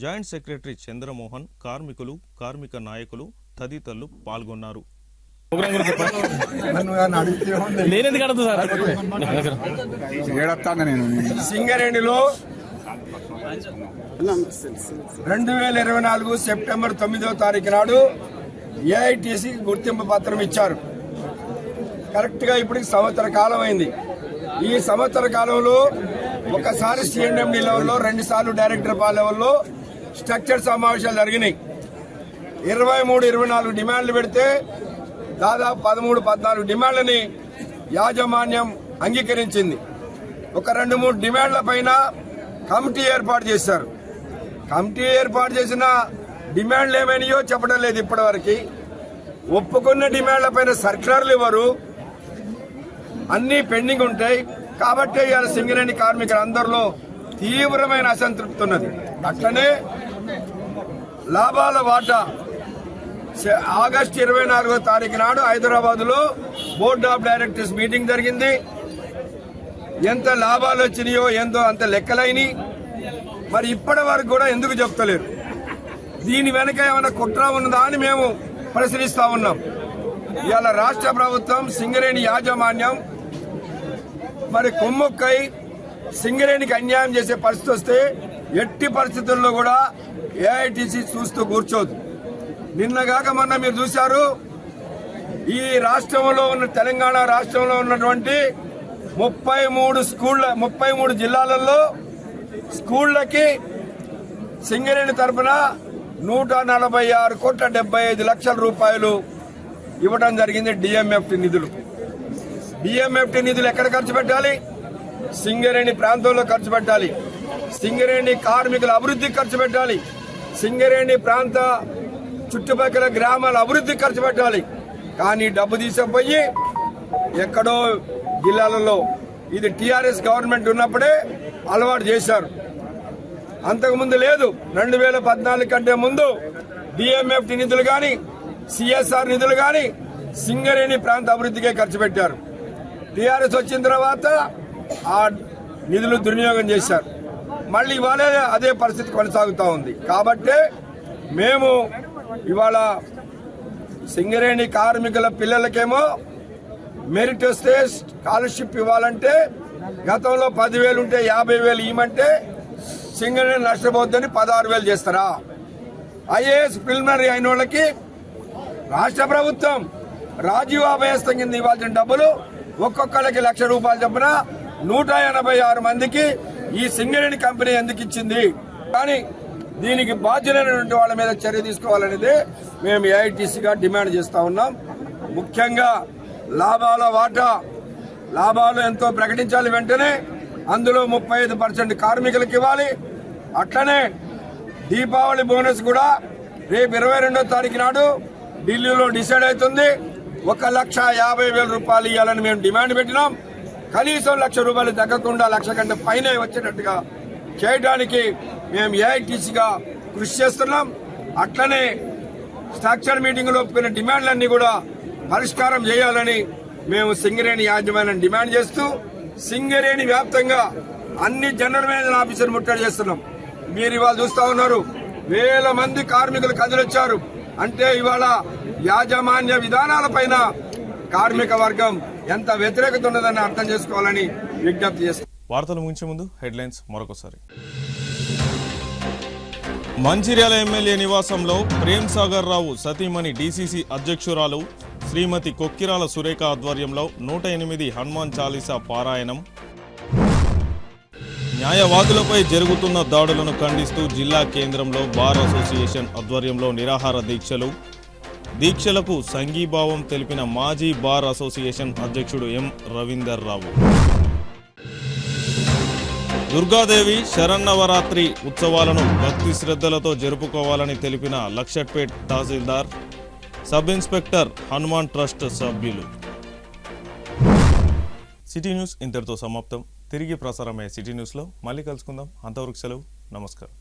joint secretary Chandramohan, కార్మికులు, కార్మిక నాయకులు తదితరులు పాల్గొన్నారు. సింగరేణిలో 2024 సెప్టెంబర్ 9వ తారీఖు నాడు ఏఐటీసీ గుర్తింపు పత్రం ఇచ్చారు. కరెక్ట్గా ఇప్పటికి సంవత్సర కాలం అయింది. ఈ సంవత్సర కాలంలో ఒకసారి C&MD లెవెల్లో, 2 సార్లు డైరెక్టర్ లెవెల్లో స్ట్రక్చర్ సమావేశాలు జరిగినాయి. 23-24 డిమాండ్లు పెడితే దాదాపు 13-14 డిమాండ్లని యాజమాన్యం అంగీకరించింది. ఒక 2-3 డిమాండ్ల పైన కమిటీ ఏర్పాటు చేశారు. కమిటీ ఏర్పాటు చేసిన డిమాండ్లు ఏమైనాయో చెప్పడం లేదు ఇప్పటివరకు. ఒప్పుకున్న డిమాండ్ల పైన సర్క్యులర్లు ఇవ్వరు, అన్నీ పెండింగ్ ఉంటాయి. కాబట్టి ఇవాళ సింగరేణి కార్మికులందరిలో తీవ్రమైన అసంతృప్తి ఉన్నది. అట్లనే లాభాల వాటా ఆగస్టు 24వ తారీఖు నాడు హైదరాబాద్లో బోర్డ్ ఆఫ్ డైరెక్టర్స్ మీటింగ్ జరిగింది. ఎంత లాభాలు వచ్చినాయో ఎంతో అంత లెక్కలైనవి. మరి ఇప్పటి వరకు కూడా ఎందుకు చెప్తలేరు? దీని వెనక ఏమైనా కుట్ర ఉన్నదా అని మేము పరిశీలిస్తా ఉన్నాం. ఇవాళ రాష్ట్ర ప్రభుత్వం, సింగరేణి యాజమాన్యం మరి కొమ్ముక్కై సింగరేణికి అన్యాయం చేసే పరిస్థితి వస్తే ఎట్టి పరిస్థితుల్లో కూడా ఏఐటీసీ చూస్తూ కూర్చోదు. నిన్నగాక మొన్న మీరు చూశారు, ఈ రాష్ట్రంలో ఉన్న తెలంగాణ రాష్ట్రంలో ఉన్నటువంటి 33 జిల్లాలలో స్కూళ్లకి సింగరేణి తరఫున 146,75,00,000 రూపాయలు ఇవ్వడం జరిగింది. డిఎంఎఫ్టి నిధులు. డిఎంఎఫ్టి నిధులు ఎక్కడ ఖర్చు పెట్టాలి? సింగరేణి ప్రాంతంలో ఖర్చు పెట్టాలి. సింగరేణి కార్మికుల అభివృద్ధికి ఖర్చు పెట్టాలి. సింగరేణి ప్రాంత చుట్టుపక్కల గ్రామాల అభివృద్ధికి ఖర్చు పెట్టాలి. కానీ డబ్బు తీసుకుపోయి ఎక్కడో జిల్లాలలో, ఇది టీఆర్ఎస్ గవర్నమెంట్ ఉన్నప్పుడే అలవాటు చేశారు. అంతకుముందు లేదు. 2014 కంటే ముందు డిఎంఎఫ్టి నిధులు కానీ, సిఎస్ఆర్ నిధులు కానీ సింగరేణి ప్రాంత అభివృద్ధికే ఖర్చు పెట్టారు. టీఆర్ఎస్ వచ్చిన తర్వాత ఆ నిధులు దుర్వినియోగం చేశారు. మళ్ళీ ఇవాళ అదే పరిస్థితి కొనసాగుతూ ఉంది. కాబట్టి మేము ఇవాళ సింగరేణి కార్మికుల పిల్లలకేమో మెరిట్ వస్తే స్కాలర్షిప్ ఇవ్వాలంటే గతంలో 10,000 ఉంటే 50,000 ఇవ్వమంటే సింగరేణి నష్టపోద్దని 16,000 చేస్తారా? ఐఏఎస్ ప్రిలిమినరీ అయిన వాళ్ళకి రాష్ట్ర ప్రభుత్వం రాజీవ్ అభయస్థం కింద ఇవ్వాల్సిన డబ్బులు ఒక్కొక్కరికి ₹1,00,000 చొప్పున 186 మందికి ఈ సింగరేణి కంపెనీ ఎందుకు ఇచ్చింది? కానీ దీనికి బాధ్యులైనటువంటి వాళ్ళ మీద చర్య తీసుకోవాలనేది మేము ఏఐటీసీగా డిమాండ్ చేస్తూ ఉన్నాం. ముఖ్యంగా లాభాల వాటా, లాభాలు ఎంతో ప్రకటించాలి వెంటనే. అందులో 35% కార్మికులకు ఇవ్వాలి. అట్లనే దీపావళి బోనస్ కూడా రేపు 22వ తారీఖు నాడు ఢిల్లీలో డిసైడ్ అవుతుంది. ₹1,50,000 ఇవ్వాలని మేము డిమాండ్ పెట్టినాం. కనీసం ₹1,00,000 తగ్గకుండా 1,00,000 కంటే పైనే వచ్చేటట్టుగా చేయడానికి మేము ఏఐటీసీగా కృషి చేస్తున్నాం. అట్లనే స్ట్రక్చర్ మీటింగ్లో ఒప్పుకున్న డిమాండ్లన్నీ కూడా పరిష్కారం చేయాలని మేము సింగరేణి యాజమాన్యాన్ని డిమాండ్ చేస్తూ సింగరేణి వ్యాప్తంగా అన్ని జనరల్ మేనేజర్ ఆఫీసర్ ముట్టడి చేస్తున్నాం. మీరు ఇవాళ చూస్తా ఉన్నారు, వేల మంది కార్మికులు కదిలొచ్చారు. అంటే ఇవాళ యాజమాన్య విధానాలపైన కార్మిక వర్గం ఎంత వ్యతిరేకత ఉన్నదని అర్థం చేసుకోవాలని విజ్ఞప్తి చేస్తాం. వార్తలు ముగించే ముందు హెడ్లైన్స్ మరొకసారి. మంచిర్యాల ఎమ్మెల్యే నివాసంలో ప్రేమ్ సాగర్ రావు సతీమణి డీసీసీ అధ్యక్షురాలు శ్రీమతి కొక్కిరాల సురేఖ ఆధ్వర్యంలో 108 హనుమాన్ చాలీసా పారాయణం. న్యాయవాదులపై జరుగుతున్న దాడులను ఖండిస్తూ జిల్లా కేంద్రంలో బార్ అసోసియేషన్ ఆధ్వర్యంలో నిరాహార దీక్షలు. దీక్షలకు సంఘీభావం తెలిపిన మాజీ బార్ అసోసియేషన్ అధ్యక్షుడు ఎం రవీందర్ రావు. దుర్గాదేవి శరన్నవరాత్రి ఉత్సవాలను భక్తి శ్రద్ధలతో జరుపుకోవాలని తెలిపిన లక్షట్పేట్ తహసీల్దార్, సబ్ ఇన్స్పెక్టర్, హనుమాన్ ట్రస్ట్ సభ్యులు. సిటీ న్యూస్ ఇంతటితో సమాప్తం. తిరిగి ప్రసారమయ్యే సిటీ న్యూస్లో మళ్ళీ కలుసుకుందాం. అంతవరకు సెలవు. నమస్కారం.